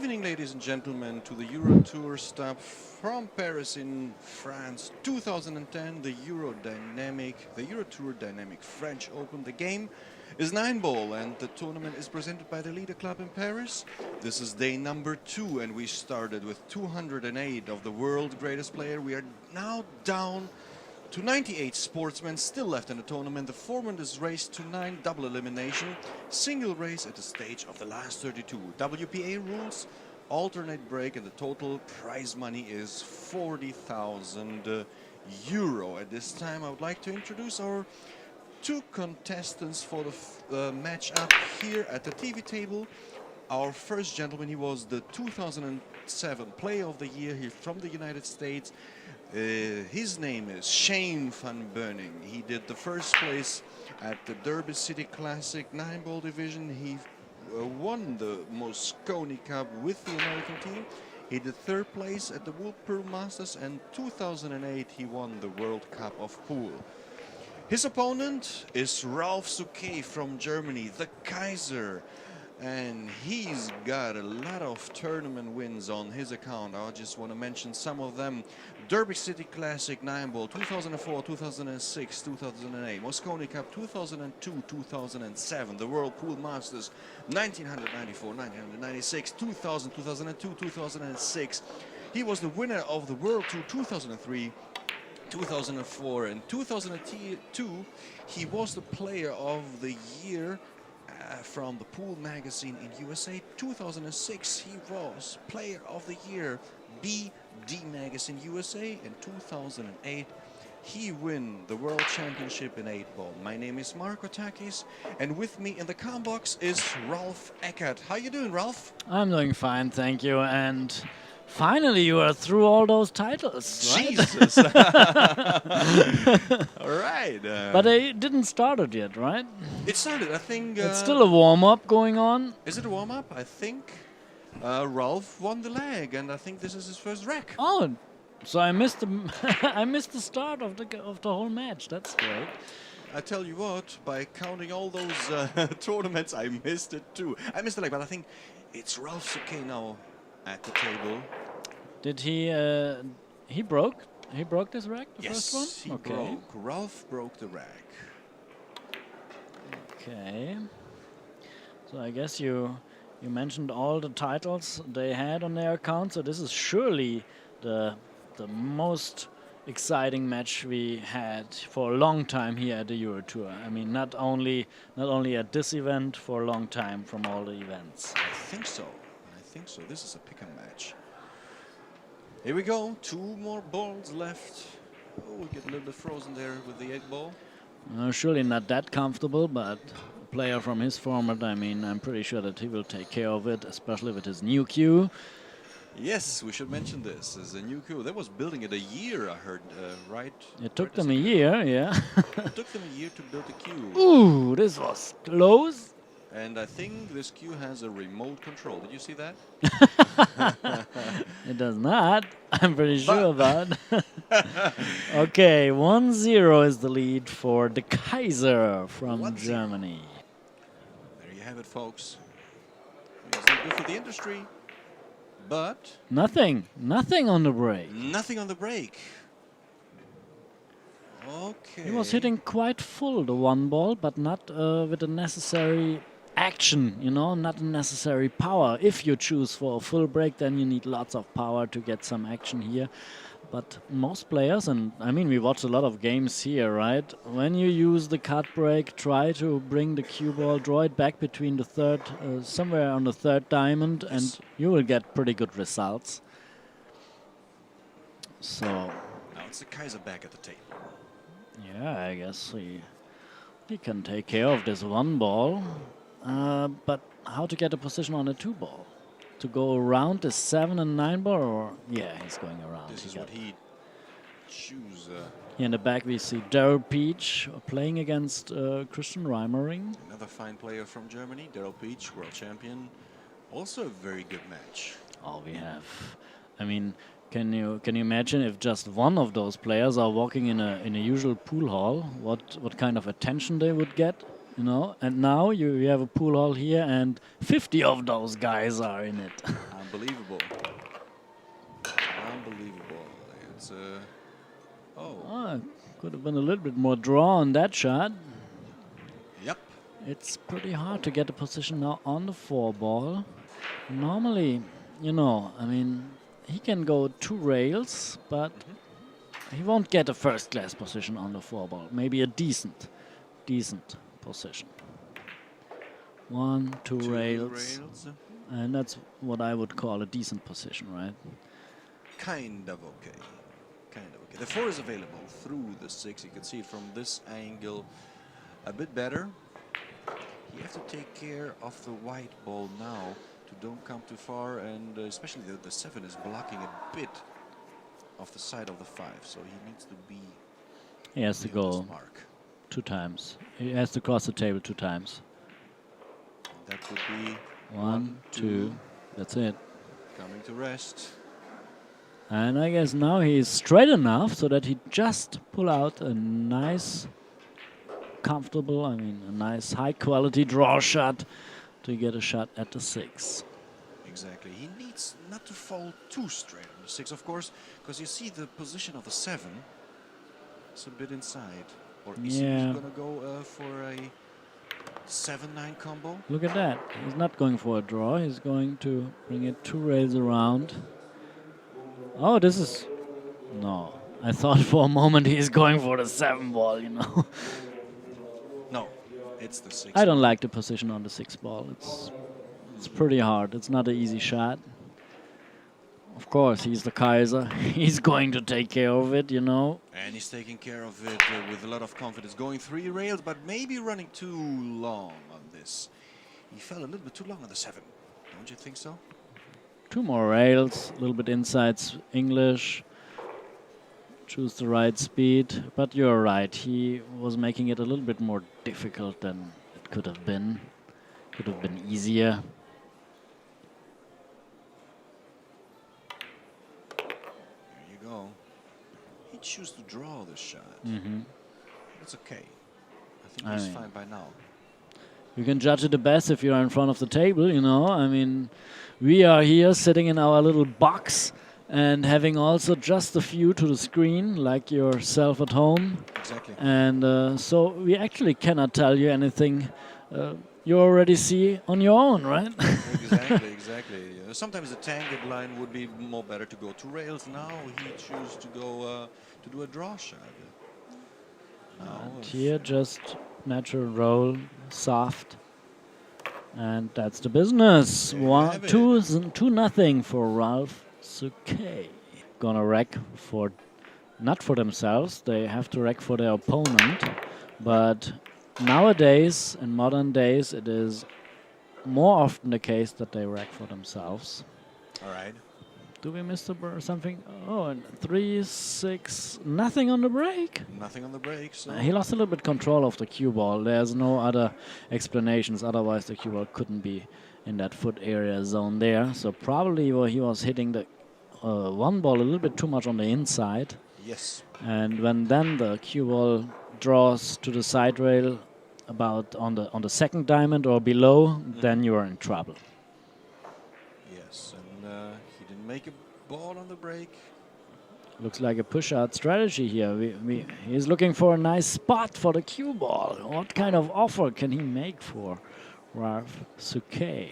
evening, ladies and gentlemen, to the Eurotour stop from Paris in France 2010, the Eurotour Dynamic French Open. The game is 9-ball and the tournament is presented by the Leader Club in Paris. This is day number 2 and we started with 208 of the world's greatest player. We are now down to 98 sportsmen still left in the tournament. The format is race to 9, double elimination, single race at the stage of the last 32. WPA rules, alternate break, and the total prize money is 40,000 euro. At this time I would like to introduce our 2 contestants for the match up here at the TV table. Our first gentleman, he was the 2007 Player of the Year here from the United States. His name is Shane Vanboening. He did the first place at the Derby City Classic 9-ball division. He won the Moscone Cup with the American team. He did 3rd place at the Pool Masters, and 2008 he won the World Cup of Pool. His opponent is Ralf Souquet from Germany, the Kaiser. And he's got a lot of tournament wins on his account. I just want to mention some of them. Derby City Classic 9-ball 2004, 2006, 2008. Moscone Cup 2002, 2007. The World Pool Masters 1994, 1996, 2000, 2002, 2006. He was the winner of the World Tour 2003. 2004 and 2002 he was the Player of the Year from the Pool magazine in USA. 2006 he was Player of the Year BD magazine USA. In 2008 he won the World Championship in 8-ball. My name is Marco Takis and with me in the comm box is Ralf Eckert. How you doing, Ralf? I'm doing fine, thank you. And finally, you are through all those titles, right? Jesus! All right. But they didn't start it yet, right? It started, I think. It's still a warm-up going on. Is it a warm-up? I think Ralf won the leg, and I think this is his first rack. Oh, so I missed the I missed the start of the whole match. That's great. I tell you what, by counting all those tournaments, I missed it too. I missed the leg, but I think it's Ralf Souquet now at the table. Did he broke? He broke this rack, the first one? Yes, he broke. Ralf broke the rack. Okay. So I guess you mentioned all the titles they had on their account, so this is surely the most exciting match we had for a long time here at the Eurotour. I mean, not only at this event, for a long time from all the events. I think so. This is a pick-em match. Here we go. 2 more balls left. Oh, we get a little bit frozen there with the 8-ball. Surely not that comfortable, but a player from his format, I mean, I'm pretty sure that he will take care of it, especially with his new cue. Yes, we should mention this as a new cue. They was building it a year, I heard, right? It took them a year, yeah. It took them a year to build the cue. Ooh, this was close. And I think this cue has a remote control. Did you see that? It does not. I'm pretty sure about. Okay, 1-0 is the lead for the Kaiser from Germany. There you have it, folks. It's not good for the industry, but nothing on the break. Nothing on the break. Okay. He was hitting quite full, the 1-ball, but not with the necessary action, you know, not the necessary power. If you choose for a full break, then you need lots of power to get some action here. But most players, and I mean, we watch a lot of games here, right? When you use the cut break, try to bring the cue ball, draw it back between the third, somewhere on the 3rd diamond, and you will get pretty good results. So now it's the Kaiser back at the table. Yeah, I guess he can take care of this 1-ball. But how to get a position on a 2-ball? To go around the 7 and 9-ball, or yeah, he's going around. This is what he choose. Here in the back we see Daryl Peach playing against Christian Reimering. Another fine player from Germany, Daryl Peach, world champion. Also a very good match. Oh, we have. I mean, can you imagine if just one of those players are walking in a usual pool hall? What kind of attention they would get? you know. And now you have a pool hall here, and 50 of those guys are in it. Unbelievable. Unbelievable. It's oh. Oh, could have been a little bit more draw on that shot. Yep. It's pretty hard to get a position now on the 4-ball. Normally, you know, I mean, he can go 2 rails, but he won't get a first-class position on the 4-ball. Maybe a decent position. 1, 2 Two rails, rails. and that's what I would call a decent position, right? Kind of okay. Kind of okay. The 4 is available through the 6. You can see it from this angle a bit better. You have to take care of the white ball now to don't come too far, and especially the 7 is blocking a bit of the side of the 5, so he needs to be. He has to near this go mark. 2 times. He has to cross the table 2 times. That would be 1, 2. That's it. Coming to rest. And I guess now he's straight enough so that he just pull out a nice, comfortable, I mean, a nice high-quality draw shot to get a shot at the 6. Exactly. He needs not to fall too straight on the 6, of course, because you see the position of the 7. It's a bit inside. Or is he Yeah. going to go for a 7-9 combo? Look at that. He's not going for a draw. He's going to bring it 2 rails around. Oh, this is... No. I thought for a moment he's going for the 7-ball, you know. No, it's the 6. I don't like the position on the 6-ball. It's pretty hard. It's not an easy shot. Of course, he's the Kaiser. He's going to take care of it, you know. And he's taking care of it with a lot of confidence. Going 3 rails, but maybe running too long on this. He fell a little bit too long on the 7. Don't you think so? 2 more rails, a little bit inside English. Choose the right speed. But you're right, he was making it a little bit more difficult than it could have been. Could have been easier. There you go. He chose to draw the shot. That's okay. I think I he's mean, fine by now. you can judge it the best if you're in front of the table, you know. I mean, we are here sitting in our little box and having also just a view to the screen, like yourself at home. Exactly. And so we actually cannot tell you anything you already see on your own, right? Exactly, exactly. Sometimes the tangled line would be more better to go 2 rails. Now he chooses to go to do a draw shot. And here just natural roll, soft. And that's the business. There you have it. 2-0 for Ralf Souquet. Gonna wreck for, not for themselves, they have to wreck for their opponent. But nowadays, in modern days, it is more often the case that they wreck for themselves. All right. Do we miss something? Oh, and 3-6, nothing on the break. Nothing on the brakes. So. He lost a little bit control of the cue ball. There's no other explanations. Otherwise, the cue ball couldn't be in that foot area zone there. So probably he was hitting the 1 ball a little bit too much on the inside. Yes. And when then the cue ball draws to the side rail about on the 2nd diamond or below, then you are in trouble. Yes, and he didn't make a ball on the break. Looks like a push-out strategy here. He's looking for a nice spot for the cue ball. What kind of offer can he make for Ralf Souquet?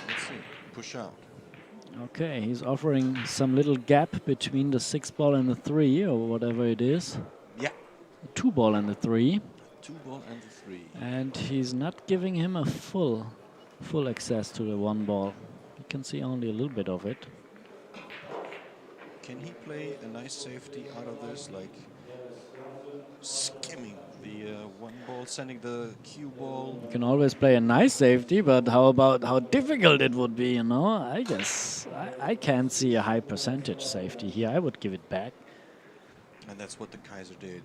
Let's see. Push out. Okay, he's offering some little gap between the 6-ball and the 3, or whatever it is. Yeah. 2-ball and the 3. 2-ball and the 3. And he's not giving him a full access to the 1-ball. You can see only a little bit of it. Can he play a nice safety out of this, like skimming the 1-ball, sending the cue ball? You can always play a nice safety, but how about how difficult it would be, you know? I guess I can't see a high percentage safety here. I would give it back. And that's what the Kaiser did.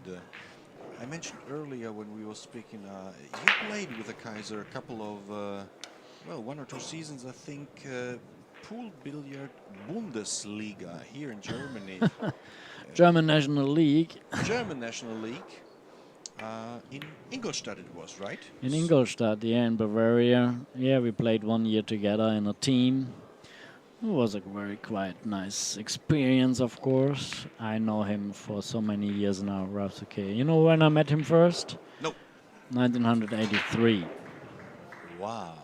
I mentioned earlier when we were speaking, you played with the Kaiser a couple of, well, 1 or 2 seasons, I think, pool billiard Bundesliga here in Germany. German National League. German National League. In Ingolstadt it was, right? In Ingolstadt, yeah, in Bavaria. Yeah, we played 1 year together in a team. It was a very quite nice experience, of course. I know him for so many years now, Ralf Souquet. You know when I met him first? No. 1983. Wow.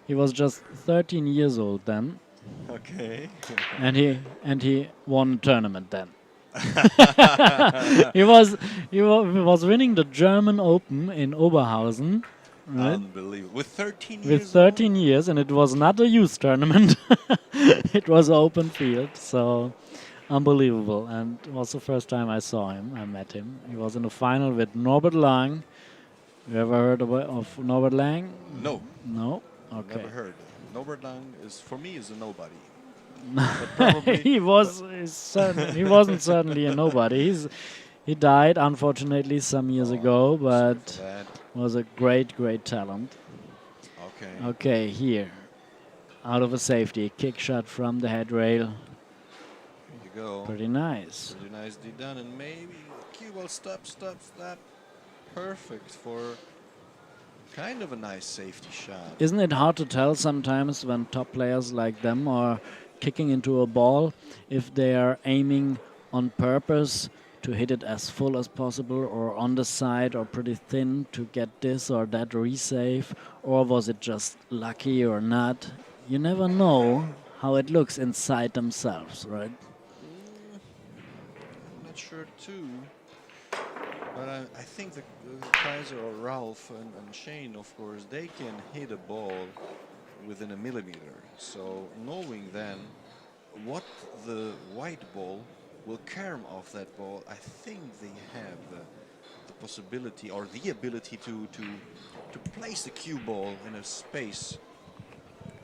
He was just 13 years old then, Okay. and he won a tournament then. he was he was winning the German Open in Oberhausen, right? Unbelievable. With 13 With years old? 13 years, and it was not a youth tournament. It was open field, so unbelievable. And it was the first time I saw him. I met him. He was in the final with Norbert Lang. You ever heard of Norbert Lang? No. No. Okay. Never heard. Norbert Lang is, for me, is a nobody. But probably he wasn't certainly a nobody. He died unfortunately some years ago, sorry but for that. was a great talent. Okay. Okay, here, out of a safety, kick shot from the head rail. There you go. Pretty nice. Pretty nicely done. And maybe cue ball stop. Perfect for kind of a nice safety shot. Isn't it hard to tell sometimes when top players like them are kicking into a ball if they are aiming on purpose to hit it as full as possible or on the side or pretty thin to get this or that resave, or was it just lucky or not? You never know how it looks inside themselves, right? I'm not sure too. But I think the Kaiser or Ralf and Shane, of course, they can hit a ball within a millimeter. So knowing then what the white ball will carom off that ball, I think they have the possibility or the ability to place the cue ball in a space,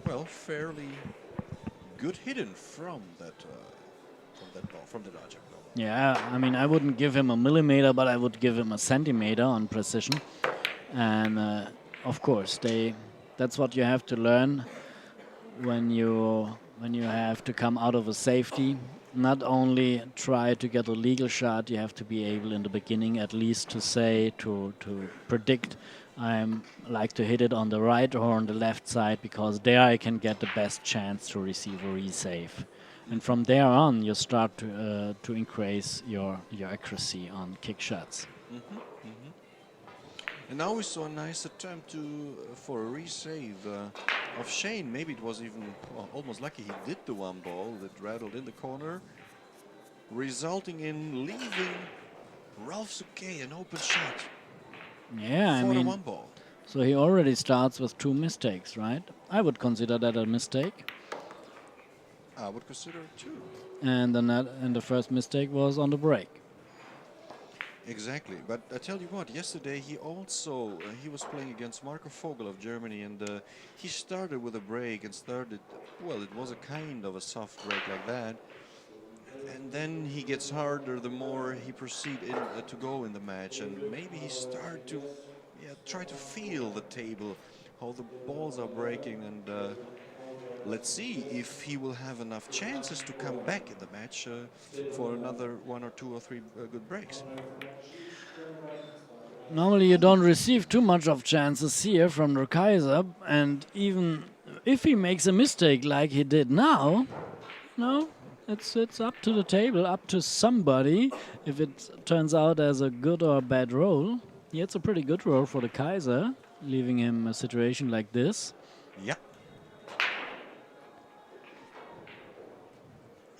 well, fairly good hidden from that ball, from the object ball. Yeah, I mean, I wouldn't give him a millimeter, but I would give him a centimeter on precision. And of course, that's what you have to learn when you have to come out of a safety. Not only try to get a legal shot, you have to be able in the beginning at least to say, to predict, I'm like to hit it on the right or on the left side, because there I can get the best chance to receive a resave. And from there on, you start to increase your accuracy on kick shots. And now we saw a nice attempt for a resave of Shane. Maybe it was even almost lucky he did the one ball that rattled in the corner, resulting in leaving Ralf Souquet an open shot Yeah, for I the mean, one ball. so he already starts with 2 mistakes, right? I would consider that a mistake. I would consider it too. And the first mistake was on the break. Exactly, but I tell you what, yesterday he also, he was playing against Marco Vogel of Germany, and he started with a break and started, well, it was a kind of a soft break like that. And then he gets harder the more he proceeds to go in the match, and maybe he start to try to feel the table, how the balls are breaking, and let's see if he will have enough chances to come back in the match for another 1 or 2 or 3 good breaks. Normally you don't receive too much of chances here from the Kaiser, and even if he makes a mistake like he did now, no, it's up to the table, up to somebody if it turns out as a good or a bad roll. Yeah, it's a pretty good roll for the Kaiser, leaving him a situation like this. Yeah.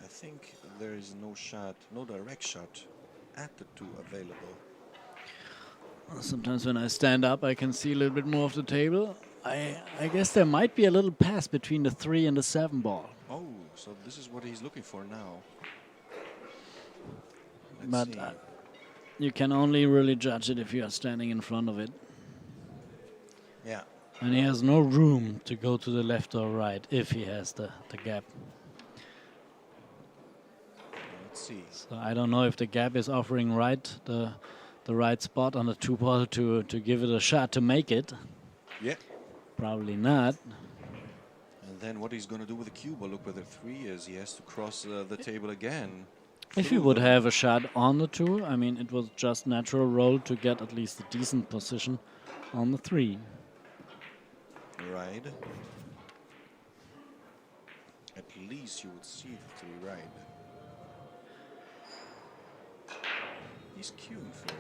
I think there is no shot, no direct shot at the 2 available. Sometimes when I stand up, I can see a little bit more of the table. I guess there might be a little pass between the 3 and the 7 ball. Oh, so this is what he's looking for now. But you can only really judge it if you are standing in front of it. Yeah. And he has no room to go to the left or right if he has the gap. Let's see. So I don't know if the gap is offering the right spot on the 2 ball to give it a shot to make it. Yeah. Probably not. And then what he's going to do with the cue ball, look where the 3 is. He has to cross the table again. If he would have a shot on the 2, I mean, it was just natural roll to get at least a decent position on the 3. Right. At least you would see the 3, right. He's queuing for it.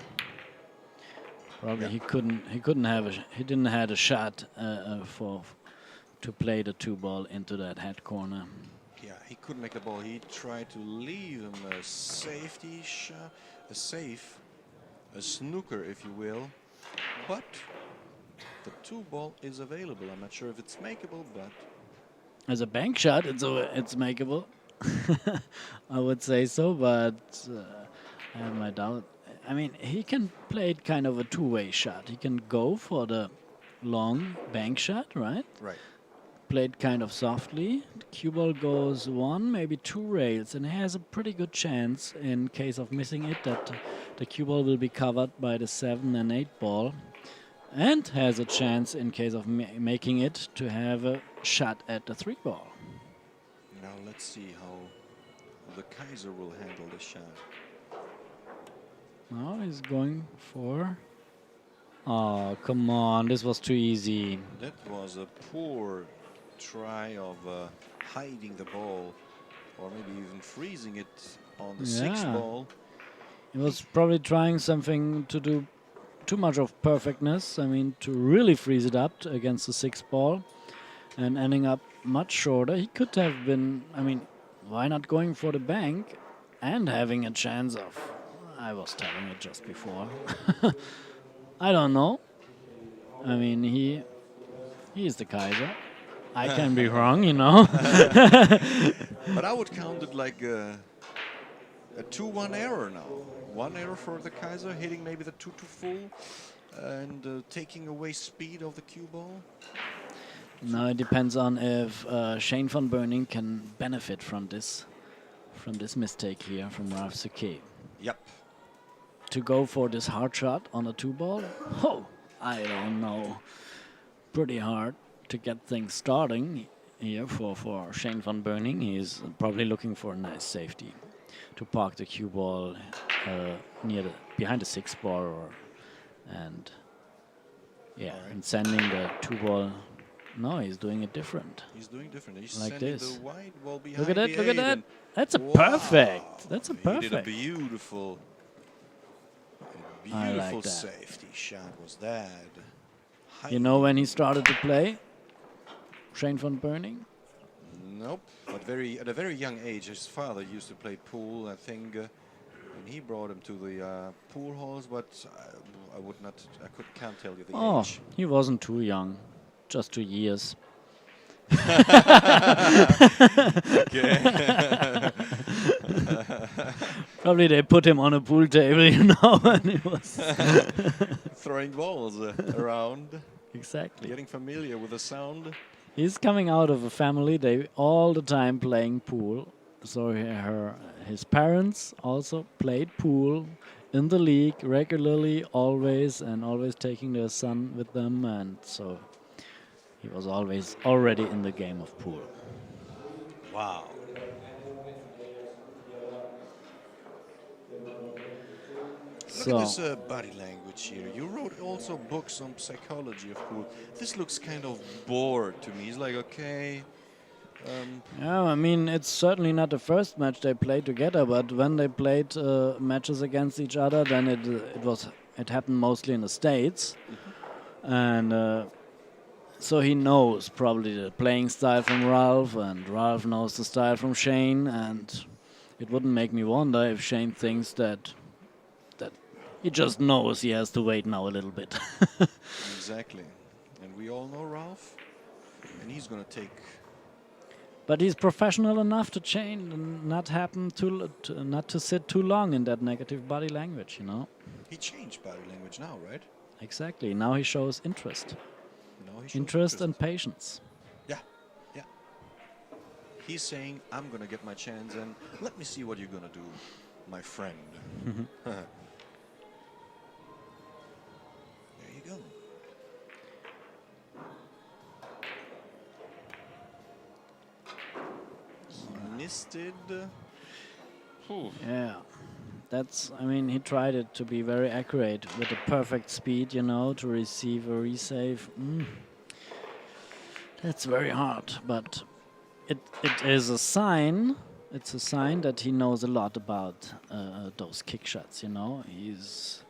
Probably he couldn't have he didn't have a shot to play the 2 ball into that head corner. Yeah, he couldn't make the ball. He tried to leave him a safety shot, a snooker, if you will. But the 2 ball is available. I'm not sure if it's makeable, but As a bank shot, it's makeable. I would say so, but I have my doubt. I mean, he can play it kind of a 2-way shot. He can go for the long bank shot, right? right. Played kind of softly. The cue ball goes 1, maybe 2 rails, and he has a pretty good chance in case of missing it that the cue ball will be covered by the 7 and 8 ball, and has a chance in case of making it to have a shot at the 3 ball. Now let's see how the Kaiser will handle the shot. Now he's going for... Oh, come on, this was too easy. That was a poor try of hiding the ball, or maybe even freezing it on the 6 ball. He was probably trying something to do too much of perfectness. I mean, to really freeze it up against the 6 ball and ending up much shorter. He could have been, I mean, why not going for the bank and having a chance of... I was telling it just before. I don't know. I mean, he's the Kaiser. I can be wrong, you know. But I would count it like a 2-1 error now. 1 error for the Kaiser, hitting maybe the 2 to full and taking away speed of the cue ball. No, it depends on if Shane Vanboening can benefit from this mistake here from Ralf Souquet. Yep. To go for this hard shot on a 2 ball? Oh, I don't know. Pretty hard to get things starting here for Shane Vanboening. He's probably looking for a nice safety to park the cue ball behind the 6 ball, and sending the 2 ball. No, he's doing it different. He's doing different. He's like sending this. the wide ball behind. Look at that! the Look at 8 that! and That's a wow. perfect. That's a perfect. He did a beautiful I like that. safety shot was that. You know when he started to play, Shane Vanboening? Nope. But at a very young age, his father used to play pool. I think, and he brought him to the pool halls. But can't tell you the age. He wasn't too young, just 2 years. Okay. Probably they put him on a pool table, you know, and he was throwing balls around. Exactly. Getting familiar with the sound. He's coming out of a family, they all the time playing pool. So his parents also played pool in the league regularly, always taking their son with them, and so he was always already in the game of pool. Wow. Look at this body language here. You wrote also books on psychology of pool. This looks kind of bored to me. He's like, okay. Yeah, I mean, it's certainly not the first match they played together, but when they played matches against each other, then it happened mostly in the States. And so he knows probably the playing style from Ralf, and Ralf knows the style from Shane, and it wouldn't make me wonder if Shane thinks that he just knows he has to wait now a little bit. Exactly. And we all know Ralf, and he's going to take... But he's professional enough to change and not to sit too long in that negative body language, you know. He changed body language now, right? Exactly. Now he shows interest. Now he shows interest and patience. Yeah, yeah. He's saying, I'm going to get my chance, and let me see what you're going to do, my friend. There you go. Missed it. Yeah. I mean, he tried it to be very accurate with the perfect speed, you know, to receive a resave. That's very hard, but it is a sign. It's a sign that he knows a lot about those kick shots, you know. He's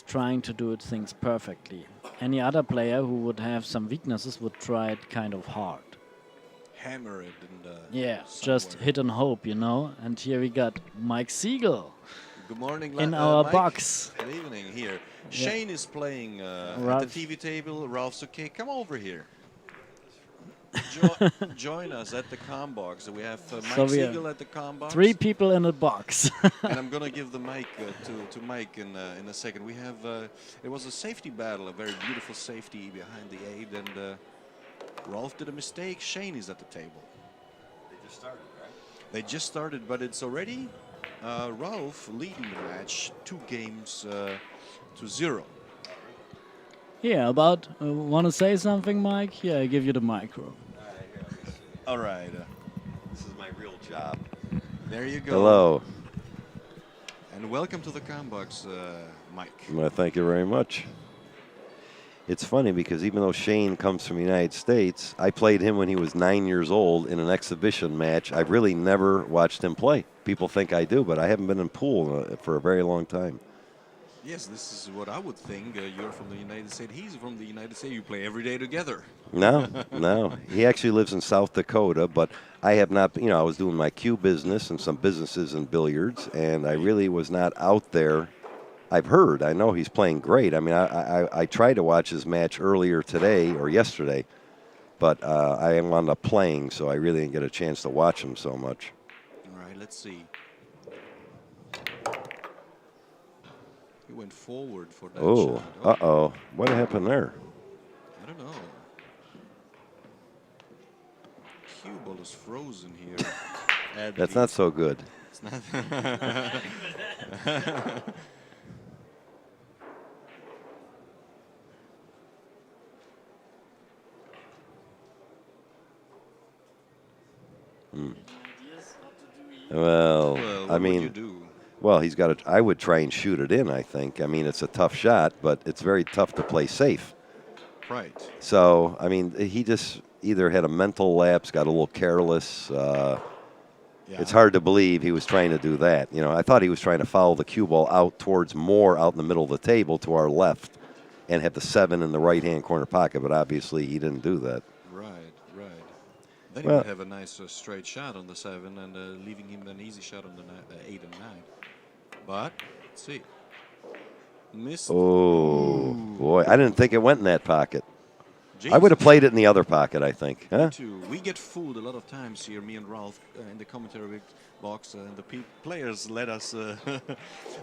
trying to do things perfectly. Any other player who would have some weaknesses would try it kind of hard. Hammer it and Yeah, somewhere. just hit and hope, you know. And here we got Mike Sigel Good morning, in our Mike. box. Good evening here. Yeah. Shane is playing at the Ralf. TV table. Ralf Souquet, come over here. Join us at the com box. We have So Mike we Sigel at the com box. 3 people in a box. And I'm gonna give the mic to Mike in a second. We have it was a safety battle, a very beautiful safety behind the 8, and Ralf did a mistake. Shane is at the table. They just started, right? They just started, but it's already Ralf leading the match 2 games to 0. Yeah, about want to say something, Mike? Yeah, I give you the micro. All right, here, let me see. All right. This is my real job. There you go. Hello. And welcome to the Combox, Mike. Well, thank you very much. It's funny because even though Shane comes from the United States, I played him when he was 9 years old in an exhibition match. I've really never watched him play. People think I do, but I haven't been in pool for a very long time. Yes, this is what I would think. You're from the United States. He's from the United States. You play every day together. No, no. He actually lives in South Dakota, but I have not, I was doing my cue business and some businesses in billiards, and I really was not out there. I've heard. I know he's playing great. I mean, I tried to watch his match earlier today or yesterday, but I wound up playing, so I really didn't get a chance to watch him so much. All right, let's see. He went forward for that Oh, shot. uh-oh. What happened there? I don't know. Cue ball is frozen here. That's not so good. It's not. Well, What I would you mean, do? well, he's got to. I would try and shoot it in. I think. I mean, it's a tough shot, but it's very tough to play safe. Right. So, I mean, he just either had a mental lapse, got a little careless. Yeah. It's hard to believe he was trying to do that. I thought he was trying to follow the cue ball out towards more out in the middle of the table to our left, and have the 7 in the right-hand corner pocket. But obviously, he didn't do that. Right. Then he Well- would have a nice straight shot on the 7 and leaving him an easy shot on the 8 and 9. But let's see. Missed. Oh, boy. I didn't think it went in that pocket. Jesus. I would have played it in the other pocket, I think. Huh? Too. We get fooled a lot of times here, me and Ralf, in the commentary box, and the players let us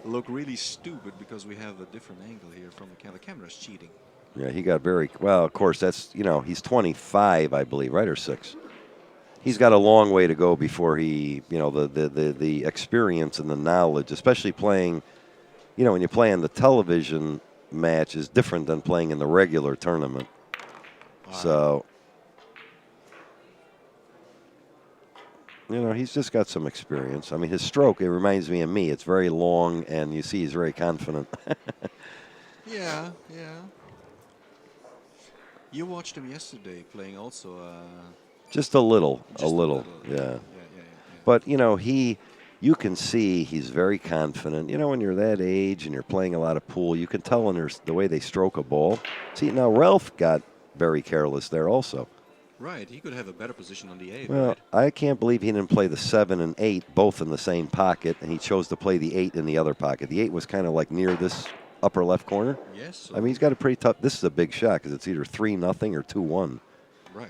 look really stupid because we have a different angle here from the camera. The camera's cheating. Yeah, he got very well. Of course, that's he's 25, I believe, right, or 6. He's got a long way to go before he, the experience and the knowledge, especially playing, when you play on the television match, is different than playing in the regular tournament. Wow. So, he's just got some experience. I mean, his stroke, it reminds me of me. It's very long, and you see he's very confident. Yeah. You watched him yesterday playing also. Just a little, Just a little, yeah. Yeah. But, you can see he's very confident. When you're that age and you're playing a lot of pool, you can tell in the way they stroke a ball. See, now Ralf got very careless there also. Right. He could have a better position on the 8. Well, right? I can't believe he didn't play the 7 and 8 both in the same pocket, and he chose to play the 8 in the other pocket. The 8 was kind of like near this upper left corner. Yes. I mean, he's got a pretty tough. This is a big shot because it's either 3-0 or 2-1. Right.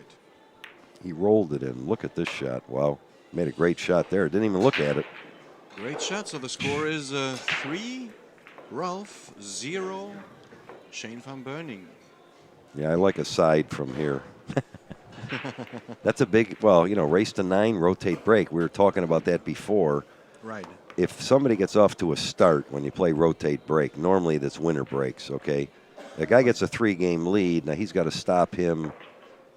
He rolled it in. Look at this shot. Wow. Made a great shot there. Didn't even look at it. Great shot. So the score is 3, Ralf, 0, Shane Vanboening. Yeah, I like a side from here. That's a big, race to 9, rotate break. We were talking about that before. Right. If somebody gets off to a start when you play rotate break, normally that's winner breaks, okay? The guy gets a 3-game lead. Now he's got to stop him.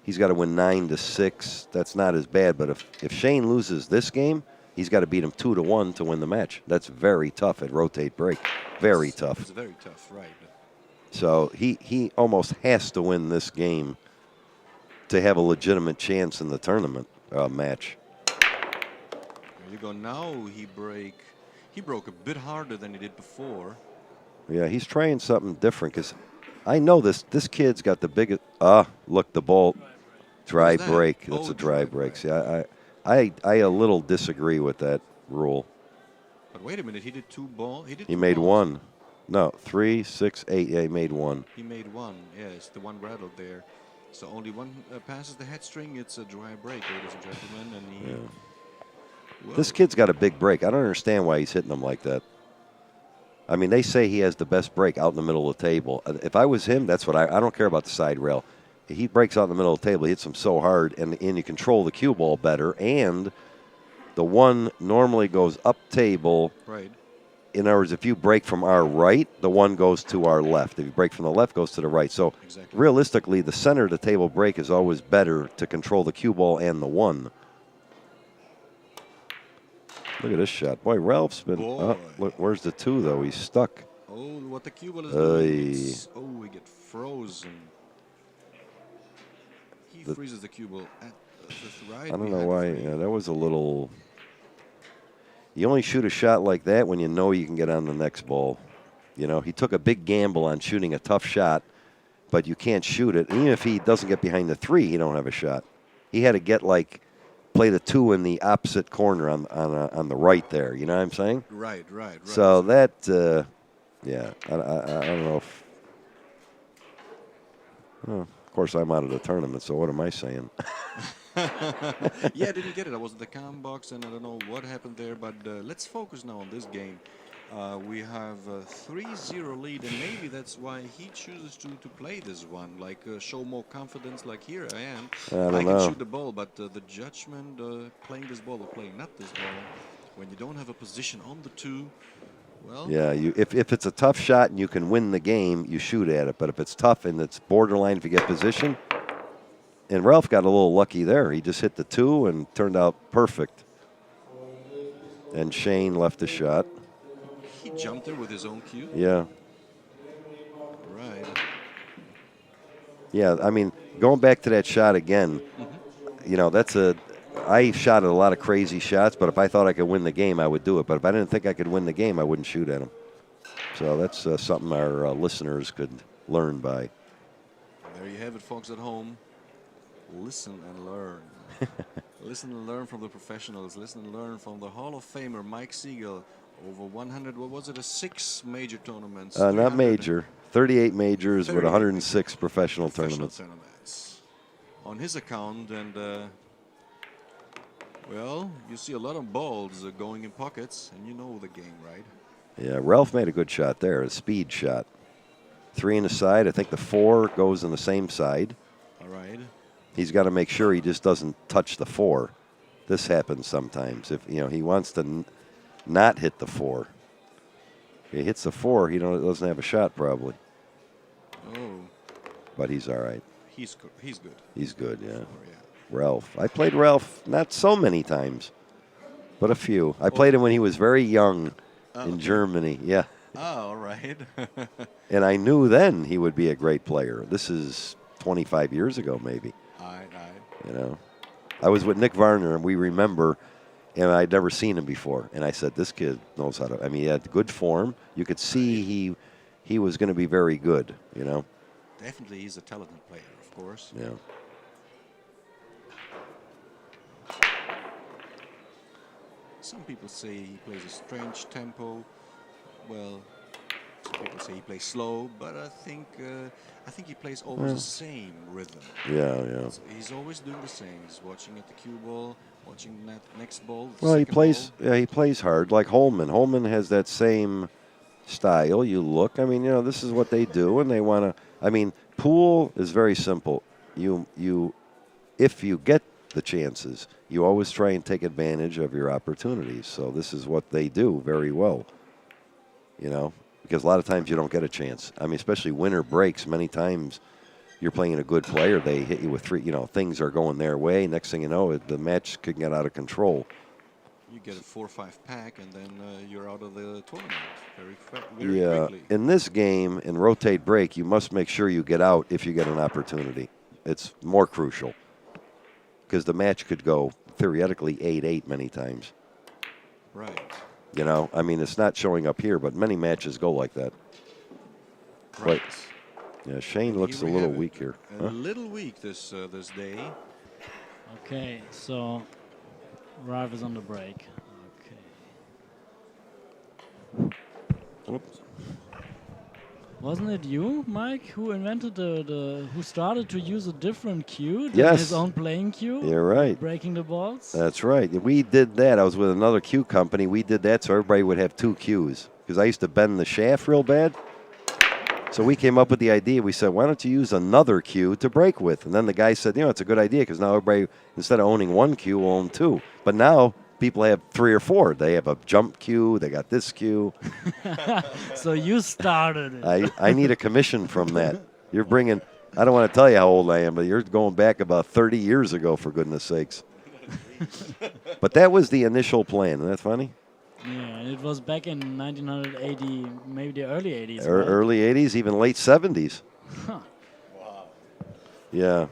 He's got to win 9-6. That's not as bad. But if Shane loses this game, He's got to beat him 2-1 to win the match. That's very tough at rotate break. Very tough. It's very tough, right. So he almost has to win this game to have a legitimate chance in the tournament match. There you go. Now he broke a bit harder than he did before. Yeah, he's trying something different because I know this kid's got the biggest. Look, the ball, dry that? break. Oh, That's a dry dry break. break. See, I a little disagree with that rule. But wait a minute, he did two balls. He two made balls. one. No, 3, 6, 8. Yeah, he made one. He made one. Yes, the one rattled there. So only one passes the head string. It's a dry break, ladies and gentlemen. And he. Yeah. Well, This kid's got a big break. I don't understand why he's hitting them like that. I mean, they say he has the best break out in the middle of the table. If I was him, that's what I don't care about the side rail. He breaks out in the middle of the table. He hits them so hard, and you control the cue ball better. And the one normally goes up table. Right. In other words, if you break from our right, the one goes to our left. If you break from the left, it goes to the right. So Exactly. realistically, the center of the table break is always better to control the cue ball and the one. Look at this shot. Boy, Ralph's been. Boy. Look, where's the 2, though? He's stuck. Oh, what the cue ball is Oy. doing. We get frozen. He freezes the cue ball at just right. I don't know behind why. the frame. Yeah, that was a little. You only shoot a shot like that when you know you can get on the next ball. You know, he took a big gamble on shooting a tough shot, but you can't shoot it. Even if he doesn't get behind the 3, he don't have a shot. He had to get play the 2 in the opposite corner on the right there. You know what I'm saying? Right. So that, yeah, I don't know if. Well, of course, I'm out of the tournament, so what am I saying? Yeah, I didn't get it. I was in the cam box, and I don't know what happened there. But let's focus now on this game. We have a 3-0 lead, and maybe that's why he chooses to play this one. Show more confidence. Like, here I am. I don't can know. shoot the ball, but the judgment playing this ball or playing not this ball, when you don't have a position on the 2, well. Yeah, if it's a tough shot and you can win the game, you shoot at it. But if it's tough and it's borderline if you get position, and Ralph got a little lucky there. He just hit the 2 and turned out perfect. And Shane left the shot. He jumped there with his own cue. Yeah. Right. Yeah, I mean, going back to that shot again, you know, I shot at a lot of crazy shots, but if I thought I could win the game, I would do it. But if I didn't think I could win the game, I wouldn't shoot at him. So that's something our listeners could learn by. There you have it, folks at home. Listen and learn. Listen and learn from the professionals. Listen and learn from the Hall of Famer, Mike Sigel. Over 100, what was it, 6 major tournaments? Not 300 major. 38 majors with 38 106 professional tournaments. On his account, and well, you see a lot of balls going in pockets, and you know the game, right? Yeah, Ralph made a good shot there, a speed shot. 3 in the side. I think the 4 goes in the same side. All right. He's got to make sure he just doesn't touch the 4. This happens sometimes. If he wants to not hit the 4. If he hits the 4, he doesn't have a shot probably. Oh. But he's all right. He's good. He's good, yeah. Oh, yeah. Ralph. I played Ralph not so many times, but a few. I played him when he was very young in Germany. Yeah. Oh, all right. And I knew then he would be a great player. This is 25 years ago, maybe. Aye. You know, I was with Nick Varner, and we remember, and I'd never seen him before. And I said, this kid knows how to. I mean, he had good form. You could see he was going to be very good. You know. Definitely, he's a talented player, of course. Yeah. Some people say he plays a strange tempo. Well, some people say he plays slow, but I think he plays always the same rhythm. Yeah. He's always doing the same. He's watching at the cue ball, watching that next ball. Well, he plays hard like Holman. Holman has that same style. You look. I mean, this is what they do, and they want to. I mean, pool is very simple. If you get the chances, you always try and take advantage of your opportunities. So this is what they do very well. Because a lot of times you don't get a chance. I mean, especially winter breaks. Many times you're playing a good player, they hit you with 3. Things are going their way. Next thing you know, the match could get out of control. You get a 4-5 pack, and then you're out of the tournament very Yeah. quickly. In this game, in rotate break, you must make sure you get out if you get an opportunity. It's more crucial because the match could go theoretically 8-8 many times. Right. You know, I mean, it's not showing up here, but many matches go like that. Right. Yeah, Shane And looks a here we little have it. weak here. A little weak this day. Okay, so Ralf is on the break. Okay. Whoops. Wasn't it you, Mike, who invented who started to use a different cue than Yes. his own playing cue? You're right. Breaking the balls? That's right. We did that. I was with another cue company. We did that so everybody would have 2 cues because I used to bend the shaft real bad. So we came up with the idea. We said, why don't you use another cue to break with? And then the guy said, it's a good idea because now everybody, instead of owning 1 cue, will own 2. But now people have 3 or 4. They have a jump cue. They got this cue. So you started it. I need a commission from that. You're bringing, I don't want to tell you how old I am, but you're going back about 30 years ago, for goodness sakes. But that was the initial plan. Isn't that funny? Yeah, it was back in 1980, maybe the early 80s. Right? Early 80s, even late 70s. Huh. Wow. Yeah.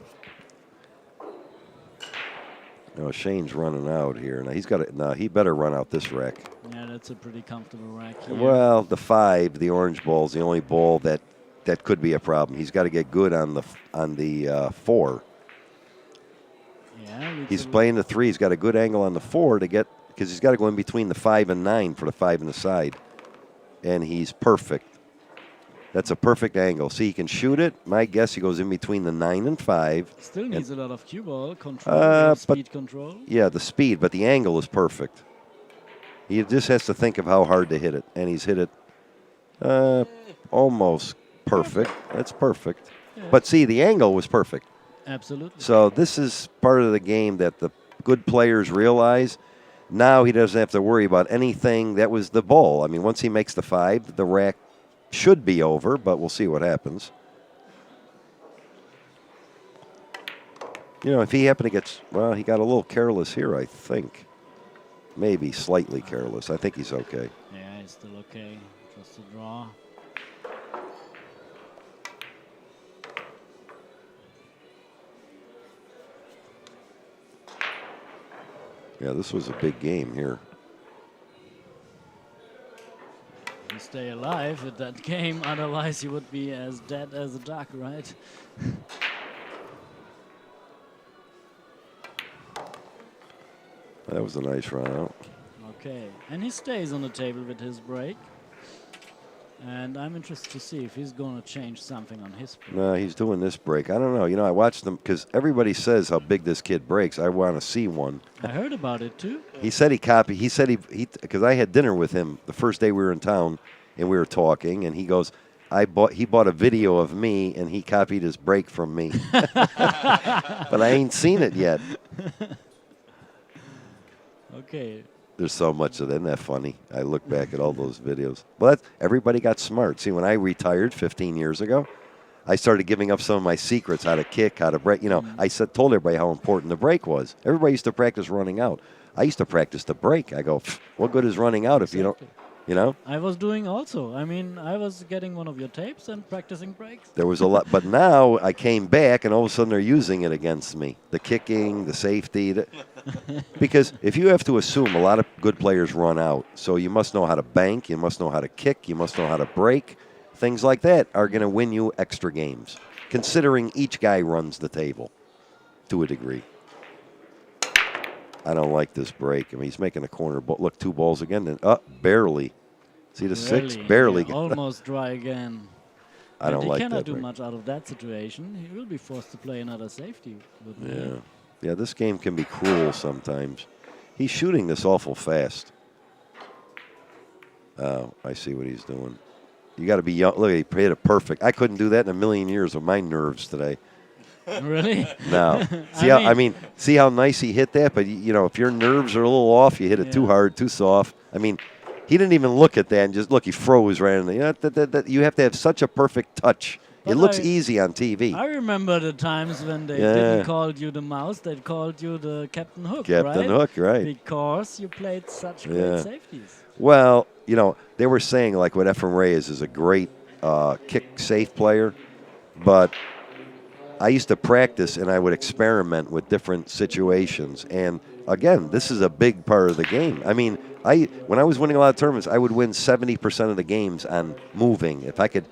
Shane's running out here. Now he's got to. Now he better run out this rack. Yeah, that's a pretty comfortable rack here. Well, the 5, the orange ball, is the only ball that could be a problem. He's got to get good on the 4. Yeah, He's playing the 3. He's got a good angle on the 4 to get, because he's got to go in between the 5 and 9 for the 5 in the side, and he's perfect. That's a perfect angle. See, he can shoot it. My guess, he goes in between the 9 and 5. Still needs a lot of cue ball control, speed control. Yeah, the speed, but the angle is perfect. He just has to think of how hard to hit it, and he's hit it almost perfect. That's perfect. Yeah. But see, the angle was perfect. Absolutely. So this is part of the game that the good players realize. Now he doesn't have to worry about anything. That was the ball. I mean, once he makes the 5, the rack should be over, but we'll see what happens. If he happened to get, well, he got a little careless here, I think. Maybe slightly careless. I think he's okay. Yeah, he's still okay. Just a draw. Yeah, this was a big game here. You stay alive with that game, otherwise you would be as dead as a duck, right? That was a nice run out. Okay, and he stays on the table with his break. And I'm interested to see if he's going to change something on his break. No, he's doing this break. I don't know. I watched them because everybody says how big this kid breaks. I want to see one. I heard about it too. He said he copied. He said he because I had dinner with him the first day we were in town, and we were talking, and he goes, he bought a video of me, and he copied his break from me. But I ain't seen it yet. Okay. There's so much of that. Isn't that funny? I look back at all those videos. Well, everybody got smart. See, when I retired 15 years ago, I started giving up some of my secrets, how to kick, how to break. I told everybody how important the break was. Everybody used to practice running out. I used to practice the break. I go, what good is running out if you don't, I was doing also. I mean, I was getting one of your tapes and practicing breaks. There was a lot. But now I came back, and all of a sudden they're using it against me. The kicking, the safety. Because if you have to assume a lot of good players run out, so you must know how to bank, you must know how to kick, you must know how to break. Things like that are going to win you extra games, considering each guy runs the table to a degree. I don't like this break. I mean, he's making a corner. Look, 2 balls again. Then barely. See the 6? Barely. Yeah, almost dry again. I don't like that. He cannot do break. much out of that situation. He will be forced to play another safety. Yeah, this game can be cruel sometimes. He's shooting this awful fast. Oh, I see what he's doing. You got to be young. Look, he hit it perfect. I couldn't do that in a million years with my nerves today. Really? No. See how nice he hit that? But, if your nerves are a little off, you hit it too hard, too soft. I mean, he didn't even look at that and just, look, he froze right in there. You have to have such a perfect touch But It looks I- easy on TV. I remember the times when they Yeah. didn't call you the mouse, they called you the Captain Hook, Captain right? Hook, right. Because you played such Yeah. great safeties. Well, you know, they were saying like what Efren Reyes is a great kick safe player, but I used to practice and I would experiment with different situations. And again, this is a big part of the game. I mean, when I was winning a lot of tournaments, I would win 70% of the games on moving. If I could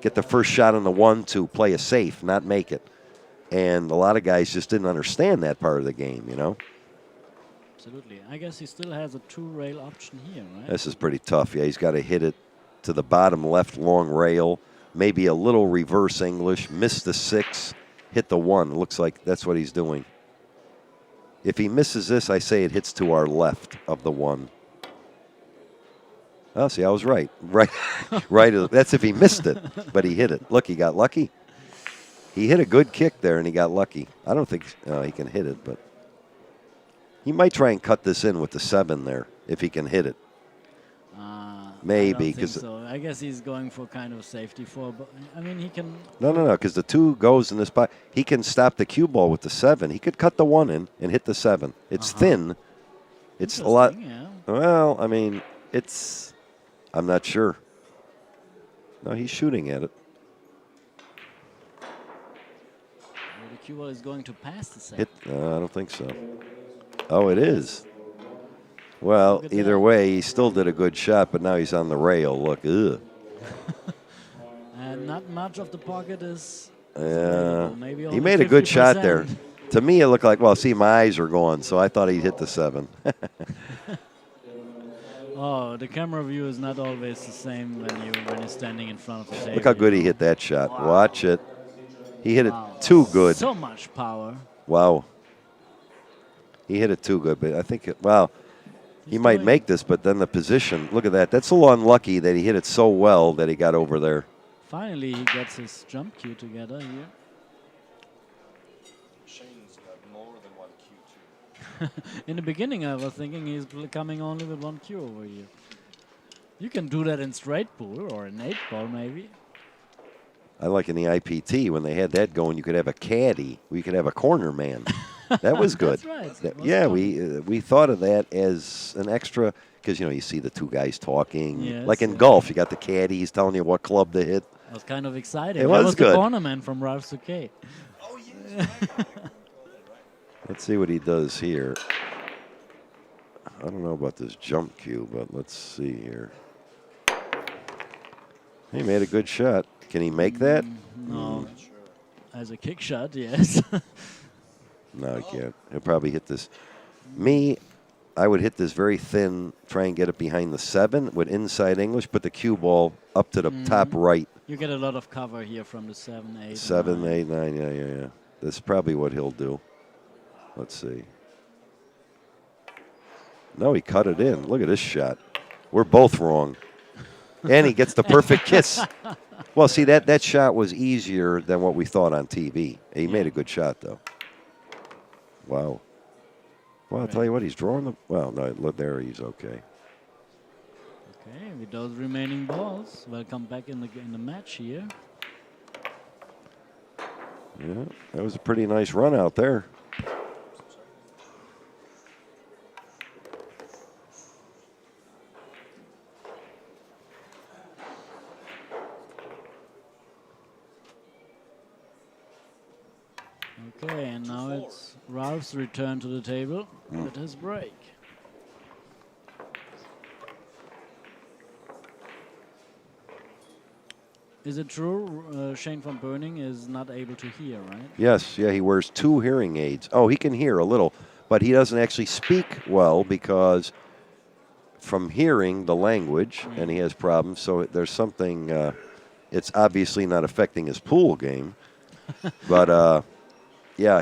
get the first shot on the 1-2, play a safe, not make it. And a lot of guys just didn't understand that part of the game, you know? Absolutely. I guess he still has a two-rail option here, right? This is pretty tough. Yeah, he's got to hit it to the bottom left long rail, maybe a little reverse English, miss the 6, hit the 1. It looks like that's what he's doing. If he misses this, I say it hits to our left of the 1. Oh, see, I was right. Right. Right. That's if he missed it, but he hit it. Look, he got lucky. He hit a good kick there, and he got lucky. I don't think he can hit it, but he might try and cut this in with the 7 there if he can hit it. Maybe, I don't think 'cause so. I guess he's going for kind of safety for. But I mean, he can. No, because the 2 goes in this spot. He can stop the cue ball with the 7. He could cut the 1 in and hit the 7. It's thin. It's a lot. Yeah. Well, I mean, I'm not sure. No, he's shooting at it. The cue ball is going to pass the set. I don't think so. Oh, it is. Well, Look at either that. way, he still did a good shot, but now he's on the rail. Look, ugh. And not much of the pocket is. Yeah. Maybe He only made a good shot there. 50%. To me, it looked like, well, see, my eyes are going, so I thought he'd hit the 7. Oh, the camera view is not always the same when you're standing in front of the table. Look how good he hit that shot. Watch it. He hit it too good. So much power. Wow. He hit it too good, but I think, he might doing- make this, but then the position, look at that. That's a little unlucky that he hit it so well that he got over there. Finally, he gets his jump cue together here. Shane's got more than one cue too. In the beginning, I was thinking he's coming only with one cue over here. You can do that in straight pool or in 8-ball maybe. I like in the IPT when they had that going, you could have a caddy. We could have a corner man. That was good. That's right. That- It was yeah, fun. we thought of that as an extra because you see the 2 guys talking. Yes, like in yeah. golf, you got the caddy. He's telling you what club to hit. That was kind of exciting. It That was the good. cornerman from Ralf Souquet. Oh, yes. Let's see what he does here. I don't know about this jump cue, but let's see here. He made a good shot. Can he make that? No. As a kick shot, yes. No, he can't. He'll probably hit this. Me, I would hit this very thin, try and get it behind the 7 with inside English, put the cue ball up to the top right. You get a lot of cover here from the 7, 8. 7, 9. 8, 9, yeah. That's probably what he'll do. Let's see. No, he cut it in. Look at this shot. We're both wrong. And he gets the perfect kiss. Well, see, that shot was easier than what we thought on TV. He made a good shot, though. Wow. Well, I'll tell you what, he's drawing the... Well, no, look there, he's okay. Okay, with those remaining balls, welcome back in the match here. Yeah, that was a pretty nice run out there. Okay, and now it's Ralph's return to the table with his break. Is it true Shane Vanboening is not able to hear, right? Yes, yeah, he wears 2 hearing aids. Oh, he can hear a little, but he doesn't actually speak well because from hearing the language, and he has problems, so there's something, it's obviously not affecting his pool game. But, yeah,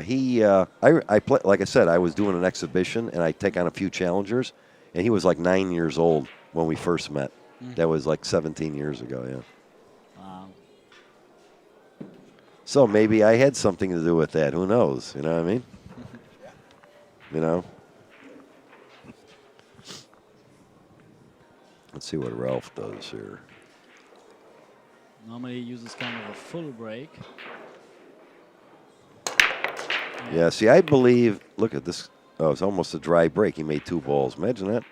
I play, like I said, I was doing an exhibition, and I take on a few challengers, and he was like 9 years old when we first met. That was like 17 years ago, yeah. Wow. So maybe I had something to do with that. Who knows? You know what I mean? You know? Let's see what Ralph does here. Normally he uses kind of a full break. Yeah, see, I believe, look at this. Oh, it's almost a dry break. He made 2 balls. Imagine that.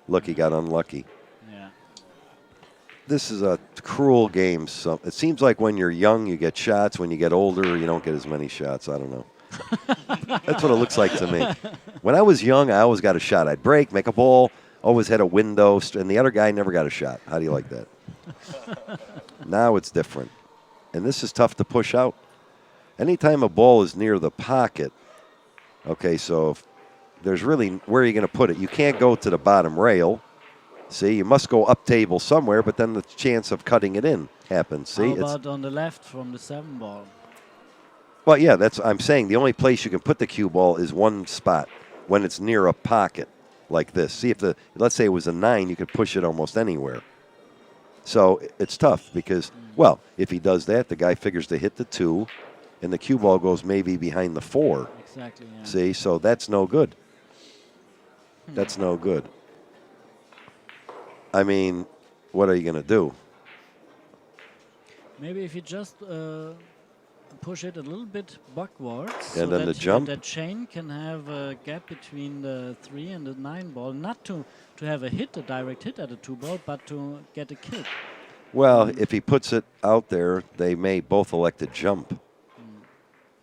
Look, he got unlucky. Yeah. This is a cruel game. So it seems like when you're young, you get shots. When you get older, you don't get as many shots. I don't know. That's what it looks like to me. When I was young, I always got a shot. I'd break, make a ball, always had a window, and the other guy never got a shot. How do you like that? Now it's different. And this is tough to push out. Anytime a ball is near the pocket, okay, so if there's really, where are you going to put it? You can't go to the bottom rail. See, you must go up table somewhere, but then the chance of cutting it in happens. See, How about on the left from the 7 ball? Well, yeah, I'm saying the only place you can put the cue ball is one spot when it's near a pocket like this. See, let's say it was a 9, you could push it almost anywhere. So it's tough because, well, if he does that, the guy figures to hit the 2, and the cue ball goes maybe behind the 4. Exactly. Yeah. See, so that's no good. That's no good. I mean, what are you going to do? Maybe if you just push it a little bit backwards, And so then that the jump? that Shane can have a gap between the 3 and the 9 ball, not to have a direct hit at the 2 ball, but to get a kick. Well, if he puts it out there, they may both elect to jump.